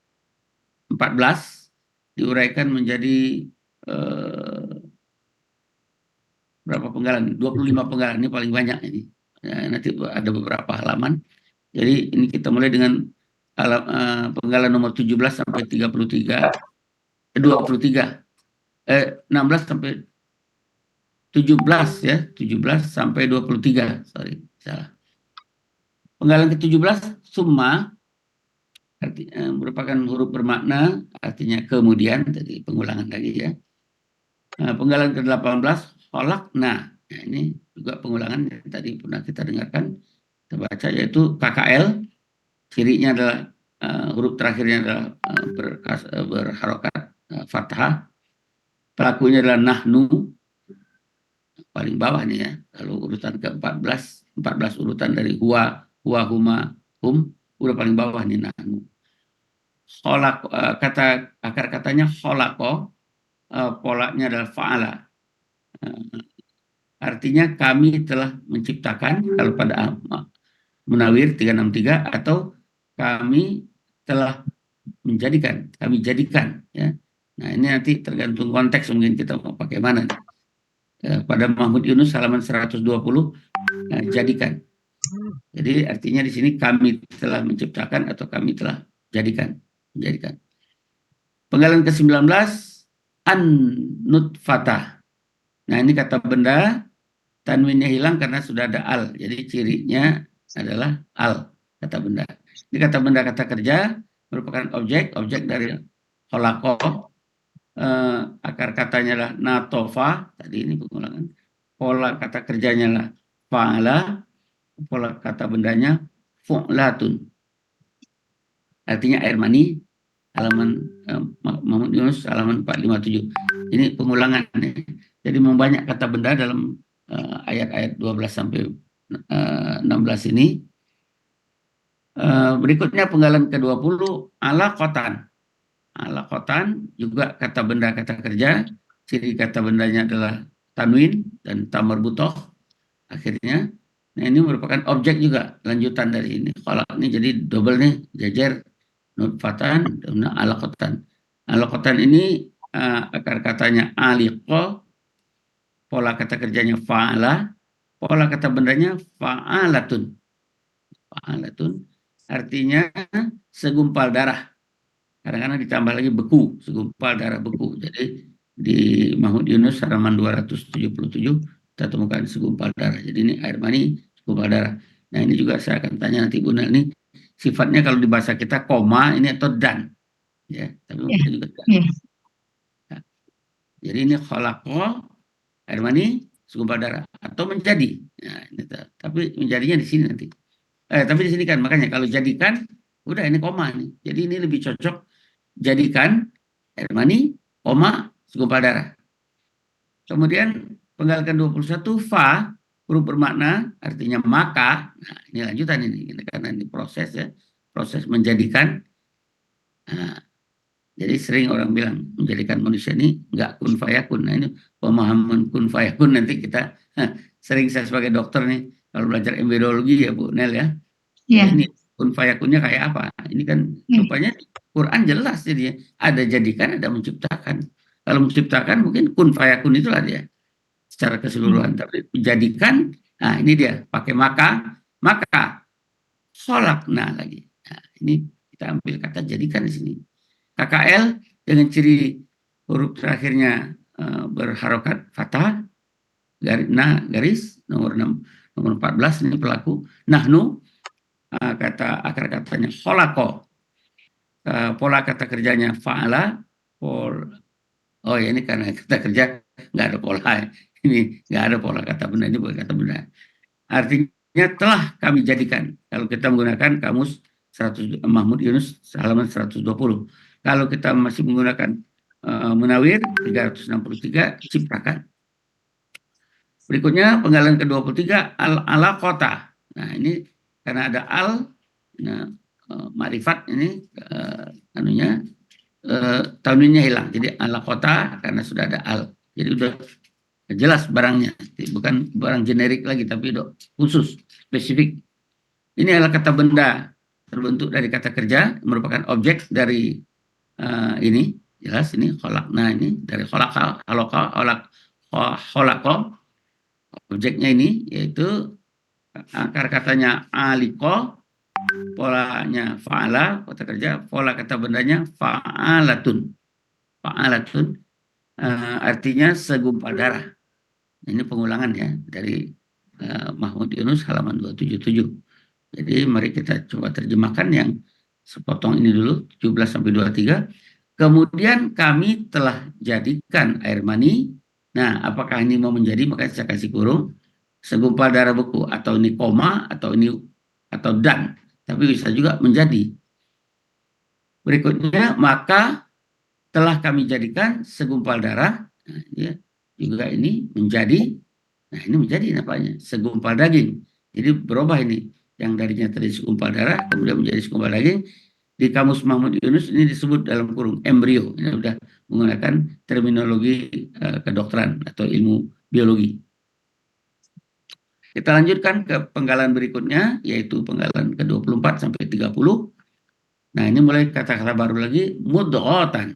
14, diuraikan menjadi berapa penggalan? 25 penggalan, ini paling banyak ini. Nanti ada beberapa halaman. Jadi ini kita mulai dengan penggalan nomor 17 sampai 16 sampai 17 ya, 17 sampai 23. Sorry, salah. Penggalan ke-17 summa artinya merupakan huruf bermakna, artinya kemudian, jadi pengulangan lagi ya. Penggalan ke-18 kholakna. Nah, ini juga pengulangan yang tadi pernah kita dengarkan, kita baca, yaitu KKL. Cirinya adalah huruf terakhirnya adalah berharokat fathah. Pelakunya adalah nahnu, paling bawah nih ya. Kalau urutan ke-14, 14 urutan dari huwa, huma, hum, udah paling bawah nih nahnu. Kata akar katanya kholako, polanya adalah fa'ala. Artinya kami telah menciptakan, kalau pada Munawir 363, atau kami telah menjadikan, kami jadikan ya. Nah, ini nanti tergantung konteks mungkin kita mau pakai mana. Pada Mahmud Yunus halaman 120 jadikan. Jadi artinya di sini kami telah menciptakan atau kami telah menjadikan. Penggalan ke-19 an-nutfatah. Nah, ini kata benda, tanwinnya hilang karena sudah ada al. Jadi cirinya adalah al, kata benda. Ini kata benda kata kerja merupakan objek dari kholaqah. Akar katanya adalah natofa, tadi ini pengulangan. Pola kata kerjanya adalah fa'ala, pola kata bendanya fu'latun. Artinya air mani, halaman Mahmud Yunus halaman 457. Ini pengulangan. Jadi membanyak kata benda dalam ayat-ayat 12 sampai 16 ini. Berikutnya penggalan ke-20 alaqatan. Alaqatan juga kata benda kata kerja. Ciri kata bendanya adalah tanwin dan tamarbutoh akhirnya. Nah, ini merupakan objek juga lanjutan dari ini. Kalau ini jadi double nih, jajar nutfatan dan alaqatan. Alaqatan ini akar katanya aliqo, pola kata kerjanya fa'ala, pola kata bendanya fa'alatun. Fa'alatun artinya segumpal darah. Kadang-kadang ditambah lagi beku, segumpal darah beku. Jadi di Mahmud Yunus halaman 277 kita temukan segumpal darah. Jadi ini air mani, segumpal darah. Nah, ini juga saya akan tanya nanti Bu Nel, ini sifatnya kalau di bahasa kita koma ini atau dan. Ya, tapi mungkin juga dan. Nah, jadi ini kholaqah, air mani, segumpal darah atau menjadi. Nah, ini tapi menjadinya di sini nanti. Tapi di sini kan makanya kalau jadikan udah ini koma nih. Jadi ini lebih cocok jadikan air mani, koma, segumpal darah. Kemudian penggalan ke-21 fa, huruf bermakna artinya maka. Nah, ini lanjutan ini karena ini proses ya, proses menjadikan. Nah, Jadi sering orang bilang menjadikan manusia ini nggak kun fayakun. Nah ini pemahaman kun fayakun nanti kita sering saya sebagai dokter nih kalau belajar embryologi ya Bu Nel ya. Iya, Ini kun fayakunnya kayak apa? Ini kan rupanya Quran jelas jadi ada jadikan, ada menciptakan. Kalau menciptakan mungkin kun fayakun itulah dia secara keseluruhan. Tapi menjadikan, nah ini dia pakai maka kholakna lagi. Nah, ini kita ambil kata jadikan di sini. KKL dengan ciri huruf terakhirnya berharokat fathah, garis nomor 6, nomor 14 ini pelaku. Nahnu kata akar katanya kholako, pola kata kerjanya fa'ala, oh ya ini karena kata kerja nggak ada pola, ini nggak ada pola kata benda, ini bukan kata benda. Artinya telah kami jadikan. Kalau kita menggunakan kamus 100 Mahmud Yunus halaman 120. Kalau kita masih menggunakan Munawir 363 ciptakan. Berikutnya penggalan ke-23 ala kota. Nah ini karena ada al, nah, ma'rifat ini tanwinnya hilang. Jadi ala kota karena sudah ada al. Jadi udah jelas barangnya, bukan barang generik lagi tapi khusus, spesifik. Ini adalah kata benda terbentuk dari kata kerja, merupakan objek dari ini jelas ini kholakna ini dari kholaka, kholako. Objeknya ini yaitu akar katanya aliko, polanya fa'ala, kata kerja, pola kata bendanya fa'alatun. Fa'alatun artinya segumpal darah. Ini pengulangan ya dari Mahmud Yunus halaman 277. Jadi mari kita coba terjemahkan yang sepotong ini dulu 17 sampai 23. Kemudian kami telah jadikan air mani. Nah, apakah ini mau menjadi, maka saya kasih kurung segumpal darah beku, atau ini koma, atau ini atau dan, tapi bisa juga menjadi. Berikutnya, maka telah kami jadikan segumpal darah. Nah, ya, juga ini menjadi. Nah, ini menjadi namanya segumpal daging. Jadi berubah ini. Yang darinya tadi segumpal darah, kemudian menjadi segumpal daging. Di kamus Mahmud Yunus ini disebut dalam kurung embrio. Ini sudah menggunakan terminologi kedokteran atau ilmu biologi. Kita lanjutkan ke penggalan berikutnya, yaitu penggalan ke-24 sampai 30. Nah, ini mulai kata-kata baru lagi, mudghatan.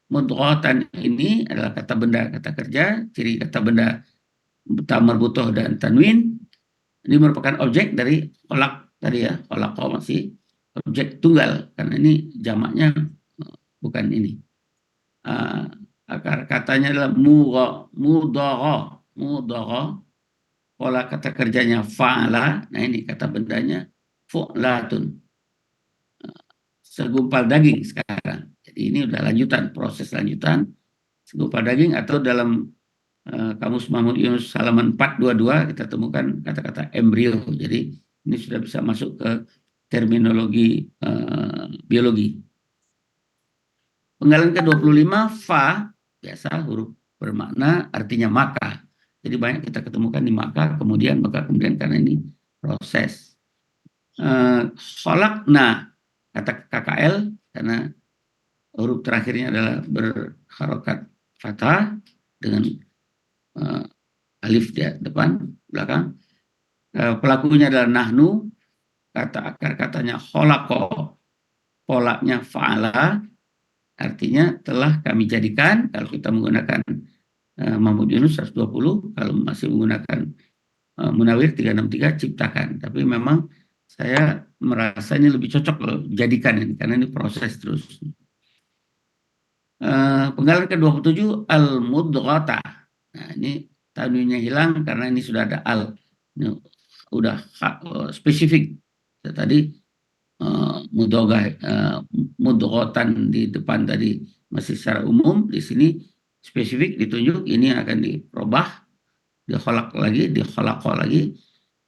Mudghatan ini adalah kata benda, kata kerja, ciri kata benda tamar butuh dan tanwin. Ini merupakan objek dari kolak tadi ya, kolako masih objek tunggal karena ini jamaknya bukan ini. Akar katanya adalah mudghah. Pola kata kerjanya fa'ala. Nah ini kata bendanya fu'latun. Segumpal daging sekarang. Jadi ini udah lanjutan, proses lanjutan segumpal daging, atau dalam kamus Mahmud Yunus halaman 422 kita temukan kata-kata embrio. Jadi ini sudah bisa masuk ke terminologi biologi. Penggalan ke-25 fa, biasa huruf bermakna artinya maka. Jadi banyak kita ketemukan di maka kemudian karena ini proses. Kholakna, kata KKL karena huruf terakhirnya adalah berharokat fathah dengan alif di depan, belakang. Pelakunya adalah nahnu, kata akar katanya kholako, polanya fa'ala, artinya telah kami jadikan. Kalau kita menggunakan Mahmud Yunus 120, kalau masih menggunakan Munawir 363 ciptakan. Tapi memang saya merasa ini lebih cocok loh jadikan ini, karena ini proses terus. Penggalan ke-27 al-mudghata. Nah, ini tanwinnya hilang karena ini sudah ada al. Ini udah spesifik. Tadi mudghatan di depan tadi masih secara umum, di sini spesifik ditunjuk, ini akan dirubah, dikholak lagi.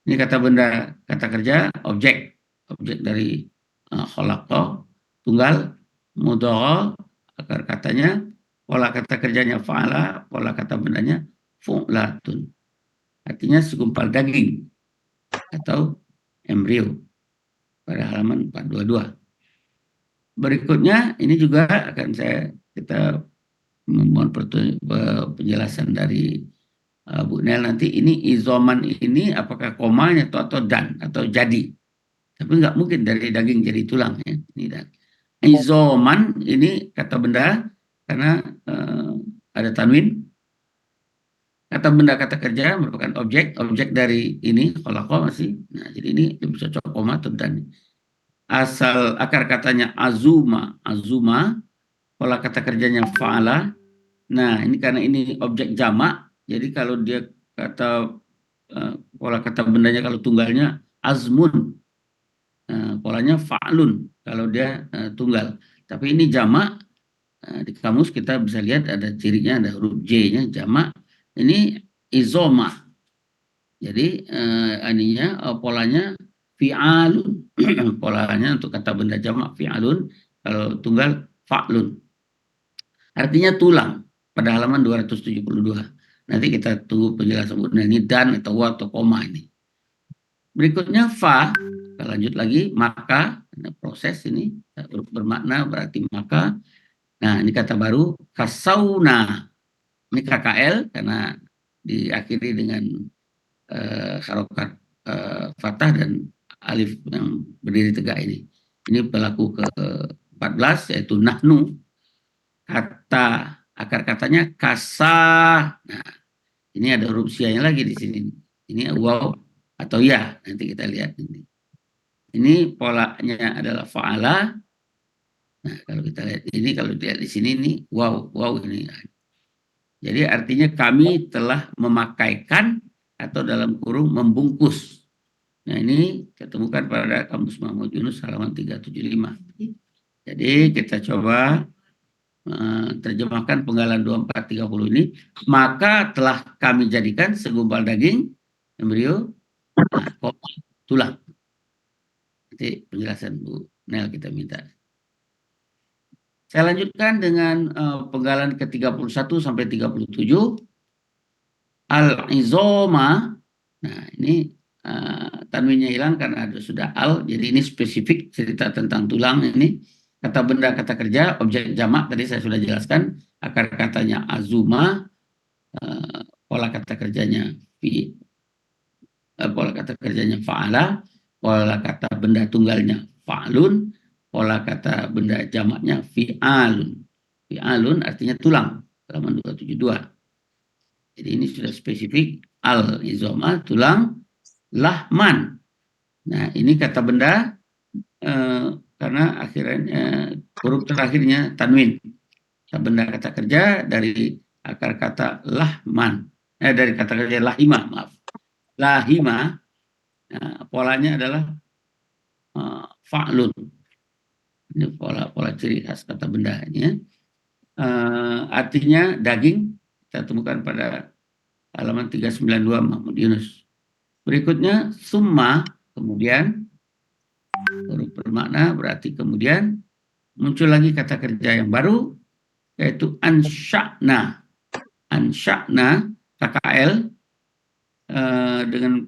Ini kata benda, kata kerja, objek dari kholako, tunggal, mudghah, akar katanya, pola kata kerjanya fa'ala, pola kata bendanya fu'latun. Artinya segumpal daging atau embrio pada halaman 422. Berikutnya ini juga akan kita memohon penjelasan dari Bu Nel nanti. Ini izoman ini apakah komanya atau dan atau jadi, tapi nggak mungkin dari daging jadi tulang ya. Ini dan izoman ini kata benda karena ada tanwin. Kata benda kata kerja merupakan objek dari ini khalaqa masih. Nah, jadi ini lebih cocok koma atau dan. Asal akar katanya azuma, pola kata kerjanya fa'ala. Nah, ini karena ini objek jamak, jadi kalau dia kata pola kata bendanya kalau tunggalnya azmun, polanya fa'lun kalau dia tunggal. Tapi ini jamak, di kamus kita bisa lihat ada cirinya, ada huruf J-nya jamak. Ini izoma. Jadi polanya fi'alun. Polanya untuk kata benda jamak fi'alun, kalau tunggal fa'lun. Artinya tulang pada halaman 272. Nanti kita tunggu penjelasan ini dan atau wa atau koma ini. Berikutnya fa, kita lanjut lagi, maka proses ini bermakna berarti maka. Nah, ini kata baru kasauna. Ini KKL karena diakhiri dengan harokat fathah dan alif yang berdiri tegak ini. Ini pelaku ke-14 yaitu nahnu. Kata akar katanya kasah. Nah, ini ada huruf sianya lagi di sini. Ini waw atau ya. Nanti kita lihat ini. Ini polanya adalah fa'ala. Nah, kalau kita lihat ini, kalau dilihat di sini ini waw ini. Jadi artinya kami telah memakaikan atau dalam kurung membungkus. Nah, ini ketemukan pada Kamus Mahmud Yunus halaman 375. Jadi kita coba terjemahkan penggalan 2430 ini. Maka telah kami jadikan segumpal daging embrio tulang. Nanti penjelasan Bu Nel kita minta. Saya lanjutkan dengan penggalan ke-31 sampai 37. Al-izoma. Nah, ini tanwinnya hilang karena ada sudah al. Jadi ini spesifik cerita tentang tulang ini. Kata benda kata kerja, objek jamak tadi saya sudah jelaskan. Akar katanya azuma. Pola kata kerjanya pola kata kerjanya fa'ala. Pola kata benda tunggalnya fa'lun. Pola kata benda jamaknya fi'alun. Fi'alun artinya tulang. Halaman 272. Jadi ini sudah spesifik. Al-izoma, tulang. Lahman. Nah, ini kata benda karena akhirnya huruf terakhirnya tanwin. Kata benda kata kerja dari akar kata lahman. Dari kata kerja lahima, maaf. Lahima. Nah, polanya adalah fa'lun. Ini pola ciri khas kata benda ini. Artinya daging, kita temukan pada halaman 392 Mahmud Yunus. Berikutnya summa, kemudian huruf bermakna berarti kemudian muncul lagi kata kerja yang baru yaitu ansya'na. Ansya'na KKL dengan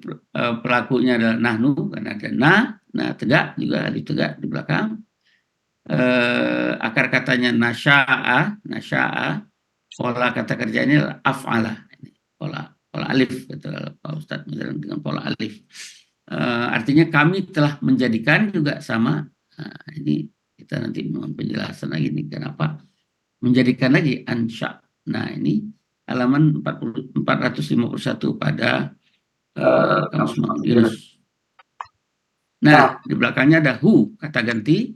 pelakunya adalah nahnu karena ada nah tegak juga alif tegak di belakang. Akar katanya nasya'a, pola kata kerja ini adalah af'ala, pola alif, betul Pak Ustadz dengan pola alif. Artinya kami telah menjadikan juga sama. Nah, ini kita nanti mohon penjelasan lagi nih kenapa menjadikan lagi ansya. Nah, ini halaman 451 pada Kamus Mahmud Yunus. Nah, di belakangnya ada hu, kata ganti.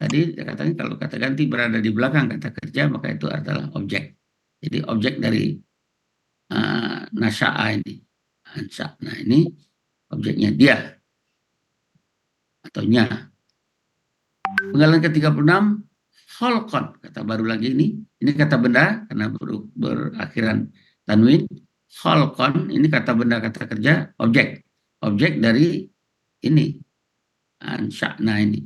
Tadi katanya kalau kata ganti berada di belakang kata kerja, maka itu adalah objek. Jadi objek dari nasya'a ini. Ansya. Nah, ini objeknya dia. Atau nya. Penggalan ke-36, kholqon. Kata baru lagi ini. Ini kata benda, karena berakhiran tanwin. Kholqon, ini kata benda kata kerja, objek. Objek dari ini. Ansya'na ini.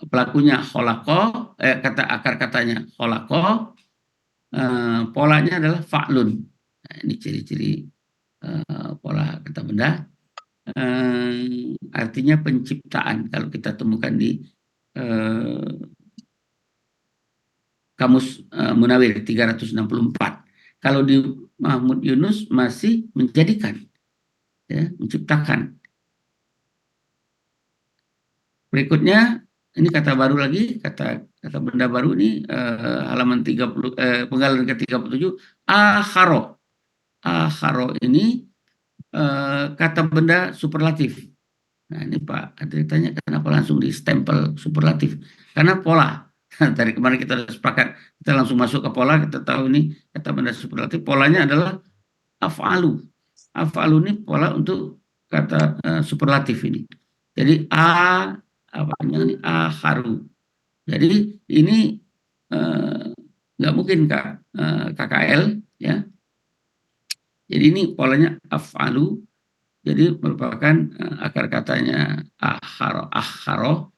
Pelakunya kholaqo, kata akar katanya kholaqo, polanya adalah fa'lun. Nah, ini ciri-ciri pola kata benda. Artinya penciptaan kalau kita temukan di Kamus Munawir 364. Kalau di Mahmud Yunus masih menjadikan, ya, menciptakan. Berikutnya ini kata baru lagi, kata benda baru ini halaman 30 penggalan ke-37, akharo. Akharo ini kata benda superlatif. Nah, ini Pak Adri tanya kenapa langsung di stempel superlatif? Karena pola. Dari kemarin kita sudah sepakat, kita langsung masuk ke pola, kita tahu ini kata benda superlatif, polanya adalah af'alu. Af'alu ini pola untuk kata superlatif ini. Jadi akharu. Jadi ini nggak mungkin KKL, ya. Jadi ini polanya af'alu. Jadi merupakan akar katanya akharo,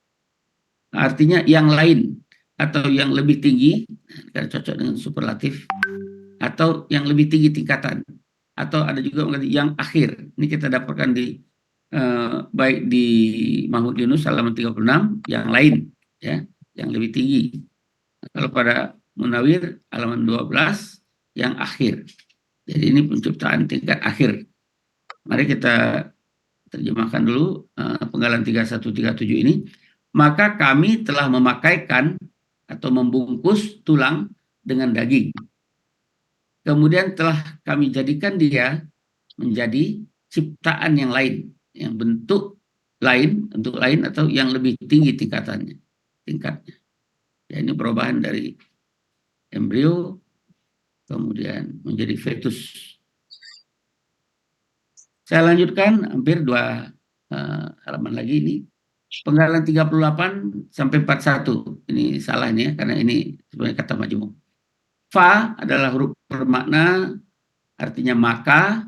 artinya yang lain atau yang lebih tinggi, karena cocok dengan superlatif, atau yang lebih tinggi tingkatan, atau ada juga yang akhir. Ini kita dapatkan di baik di Mahmud Yunus halaman 36, yang lain, ya, yang lebih tinggi. Kalau pada Munawir halaman 12, yang akhir. Jadi ini penciptaan tingkat akhir. Mari kita terjemahkan dulu penggalan 3137 ini. Maka kami telah memakaikan atau membungkus tulang dengan daging. Kemudian telah kami jadikan dia menjadi ciptaan yang lain, yang bentuk lain atau yang lebih tinggi tingkatnya. Ya, ini perubahan dari embrio kemudian menjadi fetus. Saya lanjutkan hampir 2 halaman lagi ini. Penggalan 38 sampai 41. Ini salah ini ya, karena ini sebenarnya kata majmuk. Fa adalah huruf bermakna artinya maka.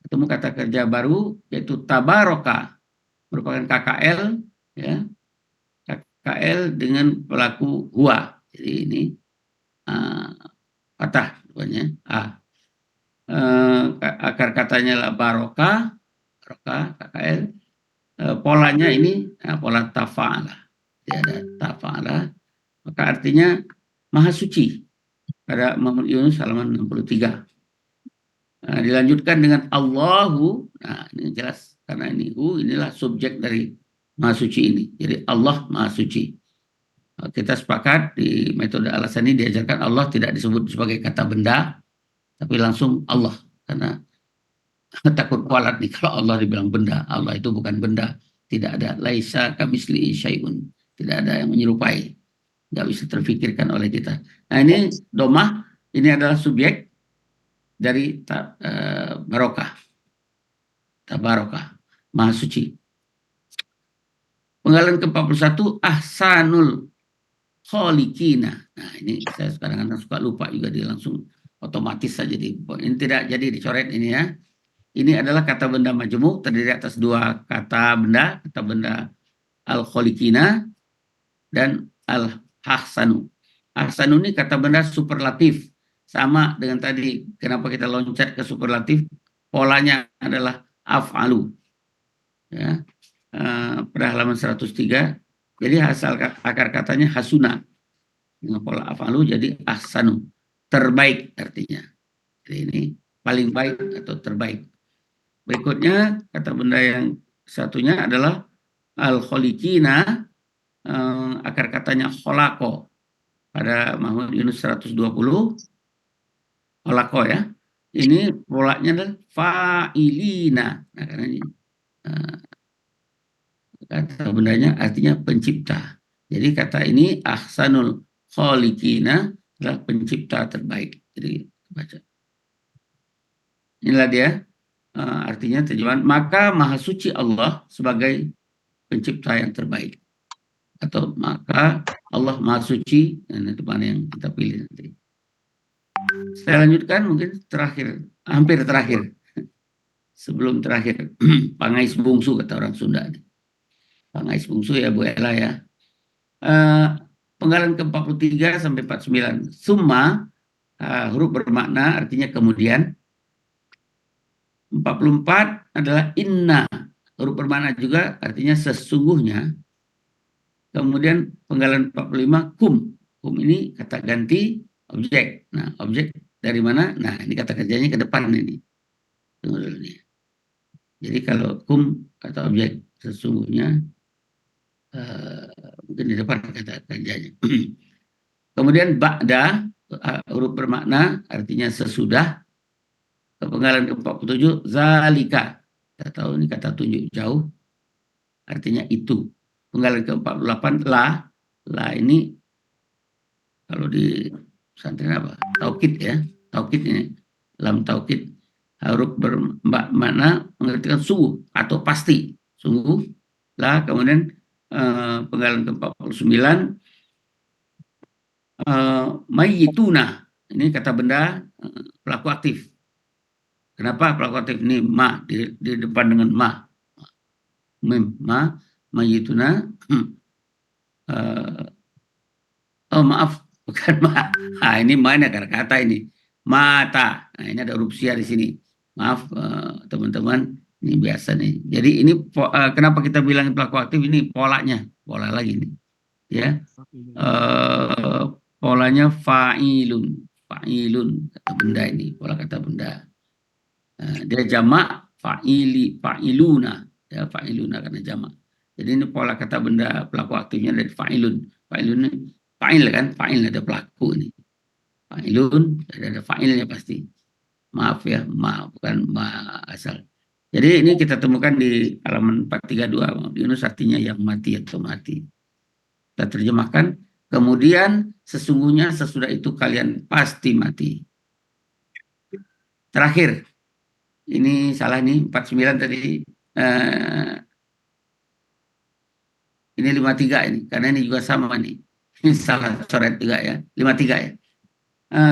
Ketemu kata kerja baru yaitu tabaroka, merupakan KKL, ya. KKL dengan pelaku huwa. Jadi ini patah rupanya akar katanya lah baroka KKL. Polanya ini pola tafa'ala. Ada tafa'ala, maka artinya maha suci. Pada Mahmud Yunus halaman 63. Dilanjutkan dengan Allahu. Nah, ini jelas karena inilah subjek dari maha suci ini. Jadi Allah maha suci. Kita sepakat di metode alasan ini diajarkan Allah tidak disebut sebagai kata benda, tapi langsung Allah, karena takut kualat nih kalau Allah dibilang benda. Allah itu bukan benda, tidak ada laisa kamitslihi syai'un, tidak ada yang menyerupai, nggak bisa terfikirkan oleh kita. Nah, ini domah, ini adalah subjek dari barokah, tabarokah, maha suci. Penggalan ke-41 ahsanul kholiqina. Nah, ini saya kadang-kadang suka lupa juga, dia langsung otomatis saja ini tidak jadi dicoret ini ya. Ini adalah kata benda majmuk, terdiri atas 2 kata benda al-kholiqina dan al-ahsanu. Ahsanu ini kata benda superlatif, sama dengan tadi. Kenapa kita loncat ke superlatif? Polanya adalah af'alu, ya. Pada halaman 103. Jadi akar katanya hasuna dengan pola af'alu, jadi ahsanu, terbaik artinya. Jadi ini paling baik atau terbaik. Berikutnya kata benda yang satunya adalah al-kholiqina, akar katanya kholako. Pada Mahmud Yunus 120, kholako ya. Ini polanya adalah fa'ilina. Nah, karena ini kata bendanya artinya pencipta. Jadi kata ini ahsanul kholiqina adalah pencipta terbaik. Jadi baca. Inilah dia. Artinya terjemahan, maka maha suci Allah sebagai pencipta yang terbaik, atau maka Allah maha suci. Dan itu mana yang kita pilih nanti. Saya lanjutkan mungkin hampir terakhir sebelum terakhir. Pangais bungsu kata orang Sunda. Pangais bungsu ya Bu Ella ya. Penggalan ke-43 sampai 49. Summa huruf bermakna artinya kemudian. 44 adalah inna, huruf bermakna juga artinya sesungguhnya. Kemudian penggalan 45 kum. Kum ini kata ganti objek. Nah, objek dari mana? Nah, ini kata kerjanya ke depan ini. Tunggu dulu nih. Jadi kalau kum kata objek sesungguhnya mungkin di depan kata kerjanya. Kemudian ba'da huruf bermakna artinya sesudah. Penggalan ke-47 zalika. Kita tahu ini kata tunjuk jauh artinya itu. Penggalan ke-48 la. La ini kalau di pesantren apa? Taukid ya. Taukid ini. Lam taukid. Huruf bermakna mengertikan sungguh atau pasti. Sungguh. La. Kemudian penggalan ke-49 mayyituna. Ini kata benda pelaku aktif. Kenapa pelaku aktif ini ma di depan dengan ma? Mim ma mayyituna. Oh maaf, bukan ma. Nah, ini ma ini kata ini. Mata. Nah, ini ada huruf sia di sini. Maaf teman-teman, ini biasa nih. Jadi ini kenapa kita bilang pelaku aktif ini polanya, pola lagi nih. Ya. Polanya fa'ilun. Fa'ilun kata benda ini, pola kata benda. Dia jamak fa'iluna. Ya, fa'iluna karena jamak. Jadi ini pola kata benda pelaku aktifnya dari fa'ilun. Fa'ilun ini fa'il kan, fa'il ada pelaku ini. Fa'ilun ada fa'ilnya pasti. Maaf ya, bukan ma asal. Jadi ini kita temukan di halaman 432. Yunus artinya yang mati atau mati. Kita terjemahkan, kemudian sesungguhnya sesudah itu kalian pasti mati. Terakhir, ini salah nih, 49 tadi. Ini 53 ini, karena ini juga sama nih. Ini salah coret juga ya, 53 ya.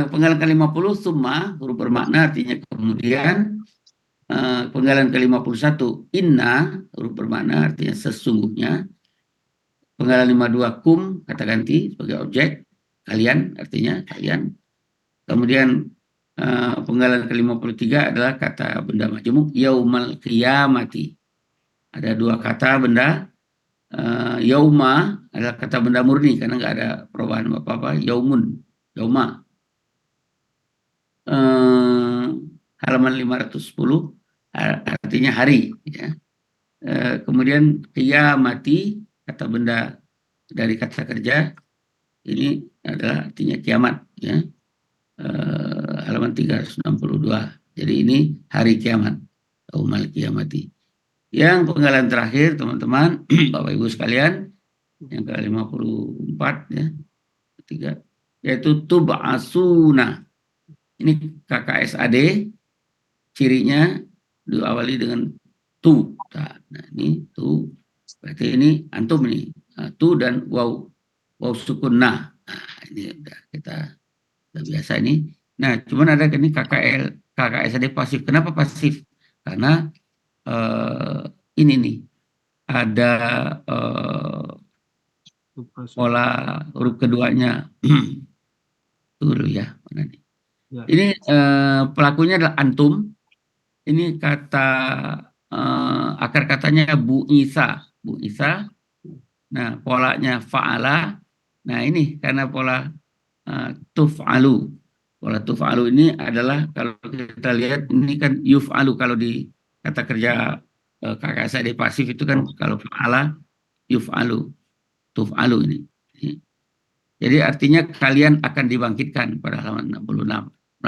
Penggalan ke-50, summa, huruf bermakna artinya kemudian. Penggalan ke-51, inna, huruf bermakna artinya sesungguhnya. Penggalan 52, kum, kata ganti sebagai objek. Kalian, artinya kalian. Kemudian penggalan ke-53 adalah kata benda majmuk, yaumal qiyamati. Ada dua kata benda. Yauma adalah kata benda murni karena nggak ada perubahan apa-apa. Yaumun, yauma. Halaman 510 artinya hari. Ya. Kemudian qiyamati kata benda dari kata kerja ini adalah artinya kiamat. Ya. Halaman 362. Jadi ini hari kiamat. Yaumal qiyamati. Yang penggalan terakhir teman-teman, Bapak Ibu sekalian, yang ke-54 ya, ketiga, yaitu tub'asuna. Ini KKSAD, cirinya diawali dengan tu. Nah ini tu, berarti ini antum nih, tu dan waw sukun nah. Nah ini udah kita udah biasa ini. Nah cuman ada ini KKSAD pasif. Kenapa pasif? Karena ini nih ada pola huruf keduanya dulu ya, mana nih? Ya. Ini pelakunya adalah antum. Ini kata akar katanya Bu Isa. Nah polanya fa'ala. Nah ini karena pola tuf'alu. Pola tuf'alu ini adalah kalau kita lihat ini kan yuf'alu kalau di kata kerja KKSAD pasif itu kan kalau fa'ala yuf'alu, tuf'alu ini. Jadi artinya kalian akan dibangkitkan pada halaman 68.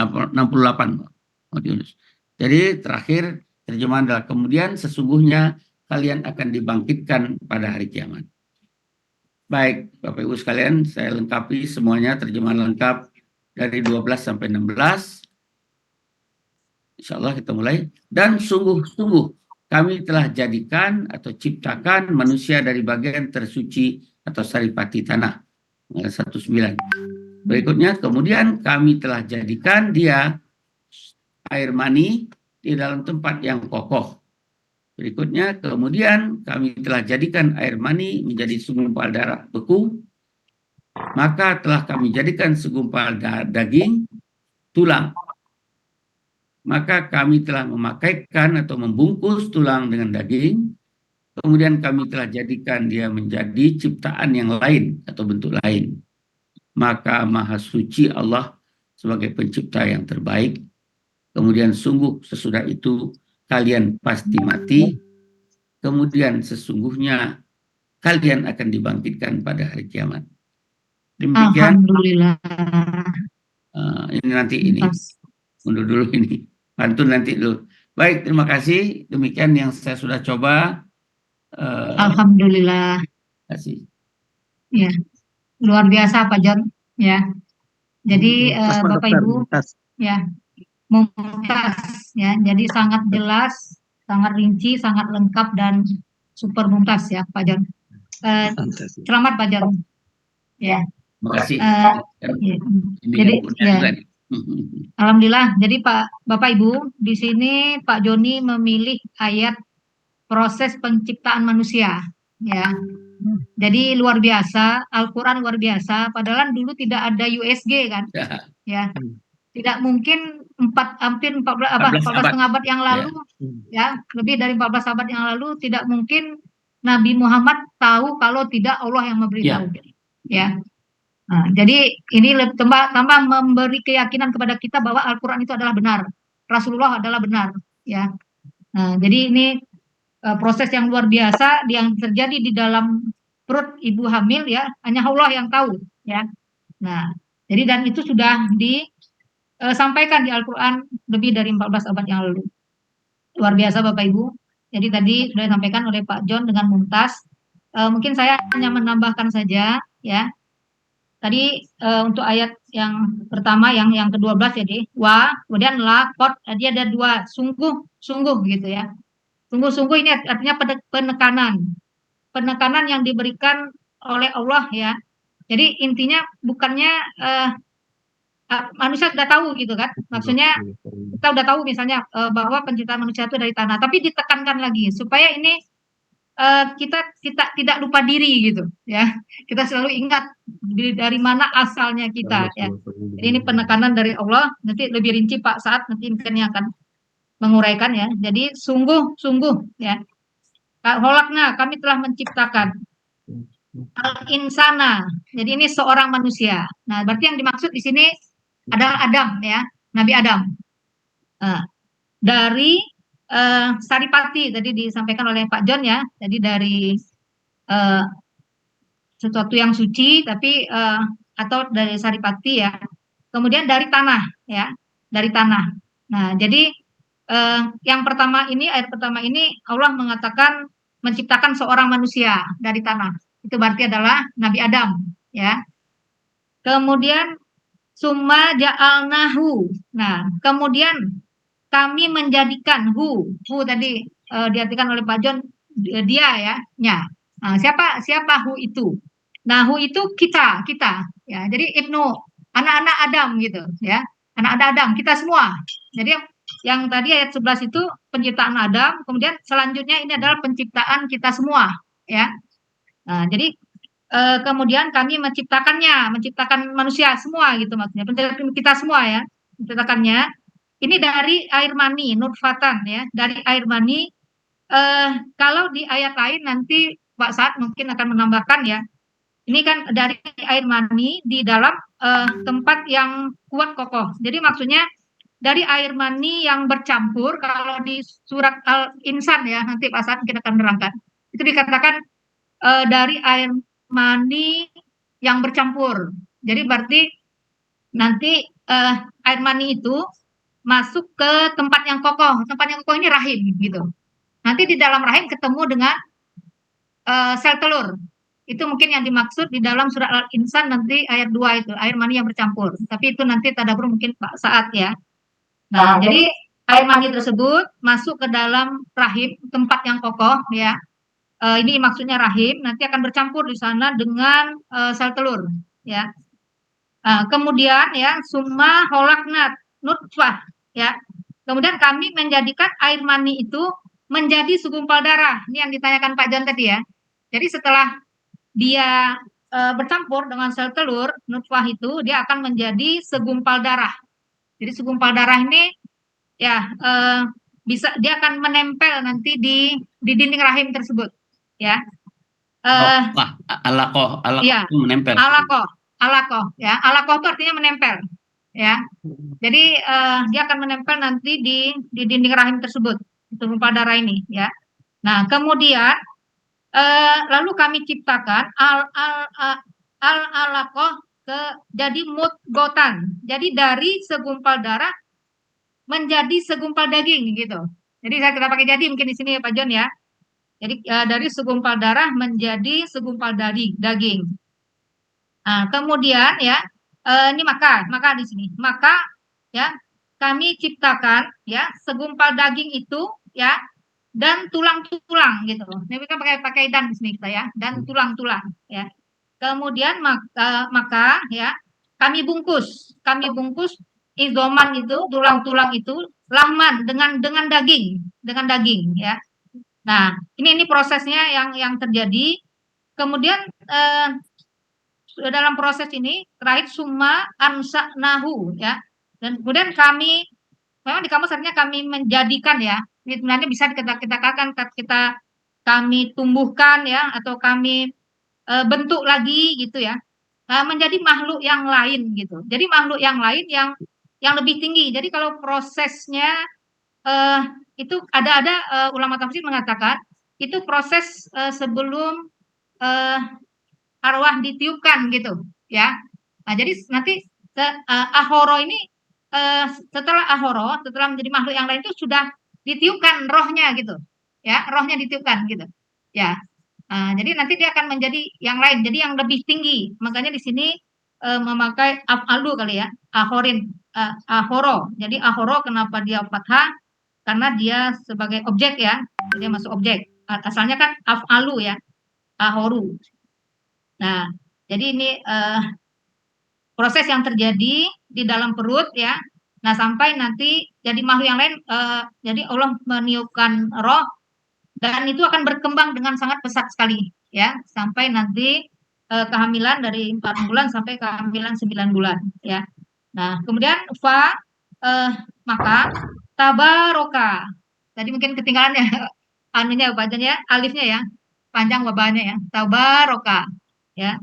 Jadi terakhir terjemahan adalah kemudian sesungguhnya kalian akan dibangkitkan pada hari kiamat. Baik, Bapak Ibu sekalian, saya lengkapi semuanya terjemahan lengkap dari 12 sampai 16. Insya Allah kita mulai. Dan sungguh-sungguh kami telah jadikan atau ciptakan manusia dari bagian tersuci atau saripati tanah. 19. Berikutnya, kemudian kami telah jadikan dia air mani di dalam tempat yang kokoh. Berikutnya, kemudian kami telah jadikan air mani menjadi segumpal darah beku. Maka telah kami jadikan segumpal daging, tulang. Maka kami telah memakaikan atau membungkus tulang dengan daging. kemudian kami telah jadikan dia menjadi ciptaan yang lain atau bentuk lain. Maka Maha Suci Allah sebagai pencipta yang terbaik. Kemudian sungguh sesudah itu kalian pasti mati. Kemudian sesungguhnya kalian akan dibangkitkan pada hari kiamat. Demikian. Alhamdulillah. Ini nanti ini. Mundur dulu ini. Pantun nanti dulu. Baik, terima kasih. Demikian yang saya sudah coba. Alhamdulillah. Terima kasih. Ya, luar biasa Pak John. Ya, jadi Bapak Ibu, ya, mumtaz. Ya, jadi sangat jelas, sangat rinci, sangat lengkap dan super mumtaz ya Pak John. Selamat Pak John. Ya. Terima kasih. Ya. Jadi ya. Alhamdulillah. Jadi Bapak Ibu, di sini Pak Joni memilih ayat proses penciptaan manusia, ya. Jadi luar biasa, Al-Quran luar biasa. Padahal dulu tidak ada USG kan, ya. Tidak mungkin hampir 14 abad yang lalu, ya, lebih dari 14 abad yang lalu tidak mungkin Nabi Muhammad tahu kalau tidak Allah yang memberitahu, ya. Nah, jadi ini tambah memberi keyakinan kepada kita bahwa Al-Quran itu adalah benar, Rasulullah adalah benar, ya. Nah, jadi ini proses yang luar biasa yang terjadi di dalam perut ibu hamil, ya, hanya Allah yang tahu, ya. Nah, jadi dan itu sudah disampaikan di Al-Quran lebih dari 14 abad yang lalu. Luar biasa Bapak Ibu. Jadi tadi sudah disampaikan oleh Pak John dengan mumtaz. Mungkin saya hanya menambahkan saja, ya. Tadi untuk ayat yang pertama, yang ke-12 jadi wa, kemudian la, qad, dia ada dua, sungguh gitu ya. Sungguh-sungguh ini artinya penekanan yang diberikan oleh Allah, ya. Jadi intinya bukannya manusia sudah tahu gitu kan, maksudnya kita sudah tahu misalnya bahwa penciptaan manusia itu dari tanah, tapi ditekankan lagi supaya ini kita tidak lupa diri gitu ya, kita selalu ingat dari mana asalnya kita, ya. Jadi ini penekanan dari Allah. Nanti lebih rinci Pak Saad nanti mungkin akan menguraikan, ya. Jadi sungguh ya, kholakna, kami telah menciptakan al-insana, jadi ini seorang manusia. Nah, berarti yang dimaksud di sini adalah Adam, ya, Nabi Adam. Dari saripati tadi disampaikan oleh Pak John, ya. Jadi dari sesuatu yang suci, tapi atau dari saripati, ya. Kemudian dari tanah, ya, dari tanah. Nah, jadi yang pertama ini, ayat pertama ini Allah mengatakan menciptakan seorang manusia dari tanah. Itu berarti adalah Nabi Adam, ya. Kemudian summa ja'alnahu. Nah, kemudian kami menjadikan hu tadi diartikan oleh Pak John dia, ya, nya. Nah, siapa hu itu? Nah, hu itu kita, ya. Jadi ibnu, anak-anak Adam gitu, ya. Anak-anak Adam, kita semua. Jadi yang tadi ayat 11 itu penciptaan Adam, kemudian selanjutnya ini adalah penciptaan kita semua, ya. Nah, jadi kemudian kami menciptakan manusia semua gitu maksudnya, penciptaan kita semua, ya, menciptakannya. Ini dari air mani, nutfatan, ya, dari air mani. Kalau di ayat lain nanti Pak Saad mungkin akan menambahkan, ya. Ini kan dari air mani di dalam tempat yang kuat kokoh. Jadi maksudnya dari air mani yang bercampur, kalau di surat Al-Insan, ya, nanti Pak Saad kita akan menerangkan. Itu dikatakan dari air mani yang bercampur. Jadi berarti nanti air mani itu masuk ke tempat yang kokoh. Tempat yang kokoh ini rahim gitu. Nanti di dalam rahim ketemu dengan sel telur. Itu mungkin yang dimaksud di dalam surat Al-Insan nanti ayat 2 itu, air mani yang bercampur. Tapi itu nanti tadabbur mungkin Pak Saad, ya. Nah, jadi air mani tersebut masuk ke dalam rahim, tempat yang kokoh, ya. Ini maksudnya rahim, nanti akan bercampur di sana dengan sel telur, ya. Kemudian, ya, summa kholakna nutfah, ya. Kemudian kami menjadikan air mani itu menjadi segumpal darah. Ini yang ditanyakan Pak John tadi, ya. Jadi setelah dia bercampur dengan sel telur, nutfah itu dia akan menjadi segumpal darah. Jadi segumpal darah ini, ya, dia akan menempel nanti di dinding rahim tersebut. ya. Alaqoh Ya, itu menempel. alakoh, ya. Alakoh itu artinya menempel, ya. Jadi dia akan menempel nanti di dinding rahim tersebut, segumpal darah ini, ya. Nah, kemudian lalu kami ciptakan alakoh jadi mudghatan. Jadi dari segumpal darah menjadi segumpal daging gitu. Jadi kita pakai jadi mungkin di sini ya Pak John ya. Jadi dari segumpal darah menjadi segumpal daging. Nah, kemudian ya ini maka di sini. Maka ya kami ciptakan ya segumpal daging itu ya dan tulang-tulang gitu. Ini kita pakai dan di sini kita ya, dan tulang-tulang ya. Kemudian maka ya kami bungkus izoman itu, tulang-tulang itu lahman dengan daging ya. Nah, ini prosesnya yang terjadi. Kemudian dalam proses ini terakhir summa ansa'nahu ya. Dan kemudian kami memang di kamus artinya kami menjadikan ya. Ini sebenarnya bisa kita katakan kami tumbuhkan ya atau kami bentuk lagi gitu ya. Menjadi makhluk yang lain gitu. Jadi makhluk yang lain yang lebih tinggi. Jadi kalau prosesnya itu ada ulama tafsir mengatakan itu proses sebelum arwah ditiupkan gitu ya. Nah, jadi nanti ahoro ini setelah menjadi makhluk yang lain itu sudah ditiupkan rohnya gitu ya, rohnya ditiupkan gitu ya. Jadi nanti dia akan menjadi yang lain, jadi yang lebih tinggi. Makanya di sini memakai af'alu kali ya, ahoro. Jadi ahoro kenapa dia fathah? Karena dia sebagai objek ya, dia masuk objek. Asalnya kan af'alu ya, ahoru. Nah, jadi ini proses yang terjadi di dalam perut ya. Nah, sampai nanti jadi makhluk yang lain, jadi Allah meniupkan roh dan itu akan berkembang dengan sangat pesat sekali ya, sampai nanti kehamilan dari 4 bulan sampai kehamilan 9 bulan ya. Nah, kemudian maka tabaroka. Tadi mungkin ketinggalan ya anunya bacanya alifnya ya. Panjang babanya ya. Tabaroka ya.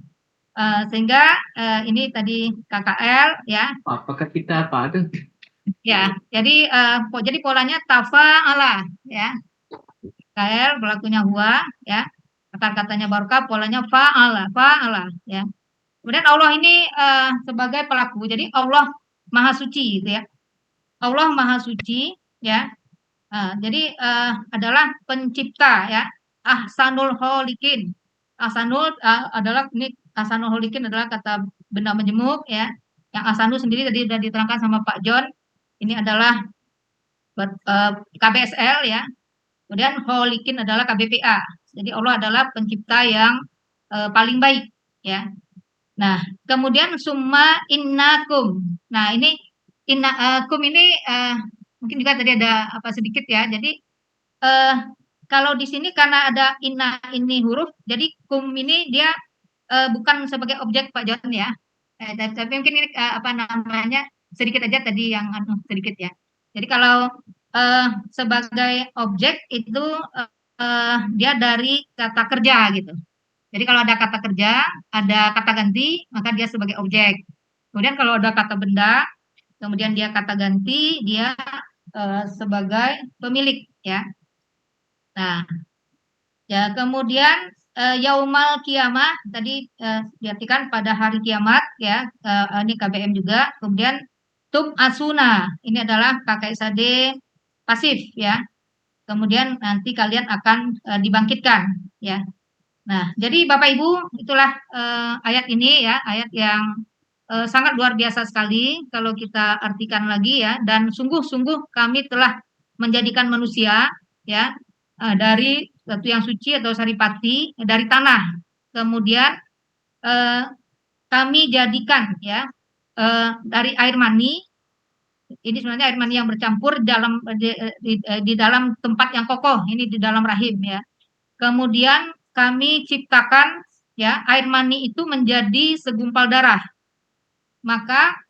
Sehingga ini tadi KKL ya. Apakah kita apa ada? Ya, jadi polanya tafa'ala ya. KL pelakunya huwa ya. Kata-katanya barokah polanya fa'ala ya. Kemudian Allah ini sebagai pelaku. Jadi Allah Maha Suci gitu ya. Allah Maha Suci ya. Jadi adalah pencipta ya. Ahsanul Kholiqin. Ahsanul Kholiqin adalah kata benda majemuk ya. Yang ahsanu sendiri tadi sudah diterangkan sama Pak John. Ini adalah KBSL ya. Kemudian Kholiqin adalah KBPA. Jadi Allah adalah pencipta yang paling baik ya. Nah, kemudian summa innakum. Nah, ini kum ini mungkin juga tadi ada apa sedikit ya. Jadi kalau di sini karena ada inna ini huruf, jadi kum ini dia bukan sebagai objek Pak John ya. Tapi mungkin ini apa namanya sedikit aja tadi yang sedikit ya. Jadi kalau sebagai objek itu dia dari kata kerja gitu. Jadi kalau ada kata kerja, ada kata ganti, maka dia sebagai objek. Kemudian kalau ada kata benda, kemudian dia kata ganti, dia sebagai pemilik ya. Nah, ya kemudian yaumal kiamah tadi diartikan pada hari kiamat ya. Ini KBM juga. Kemudian tub asuna ini adalah KKSAD pasif ya. Kemudian nanti kalian akan dibangkitkan ya. Nah, jadi Bapak Ibu itulah ayat ini ya, ayat yang sangat luar biasa sekali kalau kita artikan lagi ya. Dan sungguh-sungguh kami telah menjadikan manusia ya dari satu yang suci atau saripati dari tanah. Kemudian kami jadikan ya dari air mani. Ini sebenarnya air mani yang bercampur di dalam tempat yang kokoh, ini di dalam rahim ya. Kemudian kami ciptakan ya air mani itu menjadi segumpal darah. Maka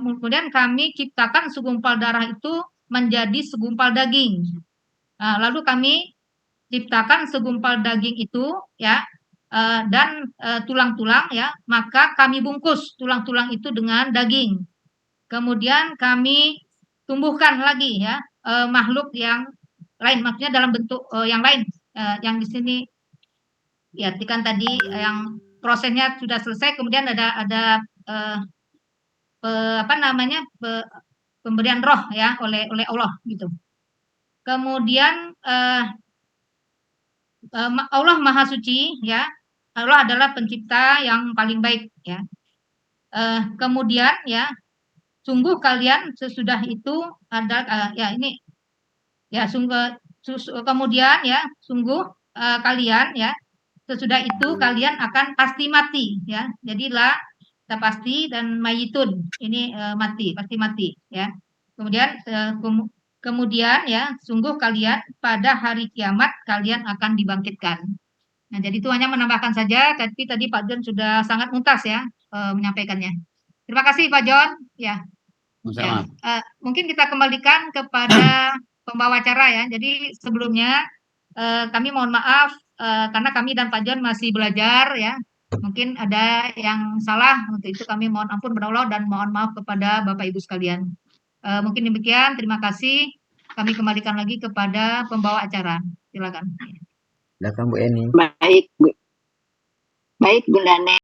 kemudian kami ciptakan segumpal darah itu menjadi segumpal daging. Lalu kami ciptakan segumpal daging itu ya, dan tulang-tulang ya, maka kami bungkus tulang-tulang itu dengan daging. Kemudian kami tumbuhkan lagi ya, makhluk yang lain, maksudnya dalam bentuk yang lain, yang di sini ya kan tadi yang prosesnya sudah selesai, kemudian ada apa namanya, pemberian roh ya oleh Allah gitu. Kemudian Allah Maha Suci ya, Allah adalah pencipta yang paling baik ya. Kemudian ya, sungguh kalian sesudah itu ada ya ini ya, kemudian ya, sungguh kalian ya sesudah itu kalian akan pasti mati ya. Jadilah kita pasti, dan mayitun ini mati, pasti mati ya. Kemudian ya, sungguh kalian pada hari kiamat kalian akan dibangkitkan. Nah, jadi itu hanya menambahkan saja, tapi tadi Pak John sudah sangat tuntas ya menyampaikannya. Terima kasih Pak John. Ya. Sama. Mungkin kita kembalikan kepada pembawa acara ya. Jadi sebelumnya kami mohon maaf karena kami dan Pak John masih belajar ya. Mungkin ada yang salah, untuk itu kami mohon ampun kepada Allah dan mohon maaf kepada Bapak Ibu sekalian. Mungkin demikian, terima kasih. Kami kembalikan lagi kepada pembawa acara. Silakan. Silakan Bu Eni. Baik, Bu. Baik, Bunda Nek.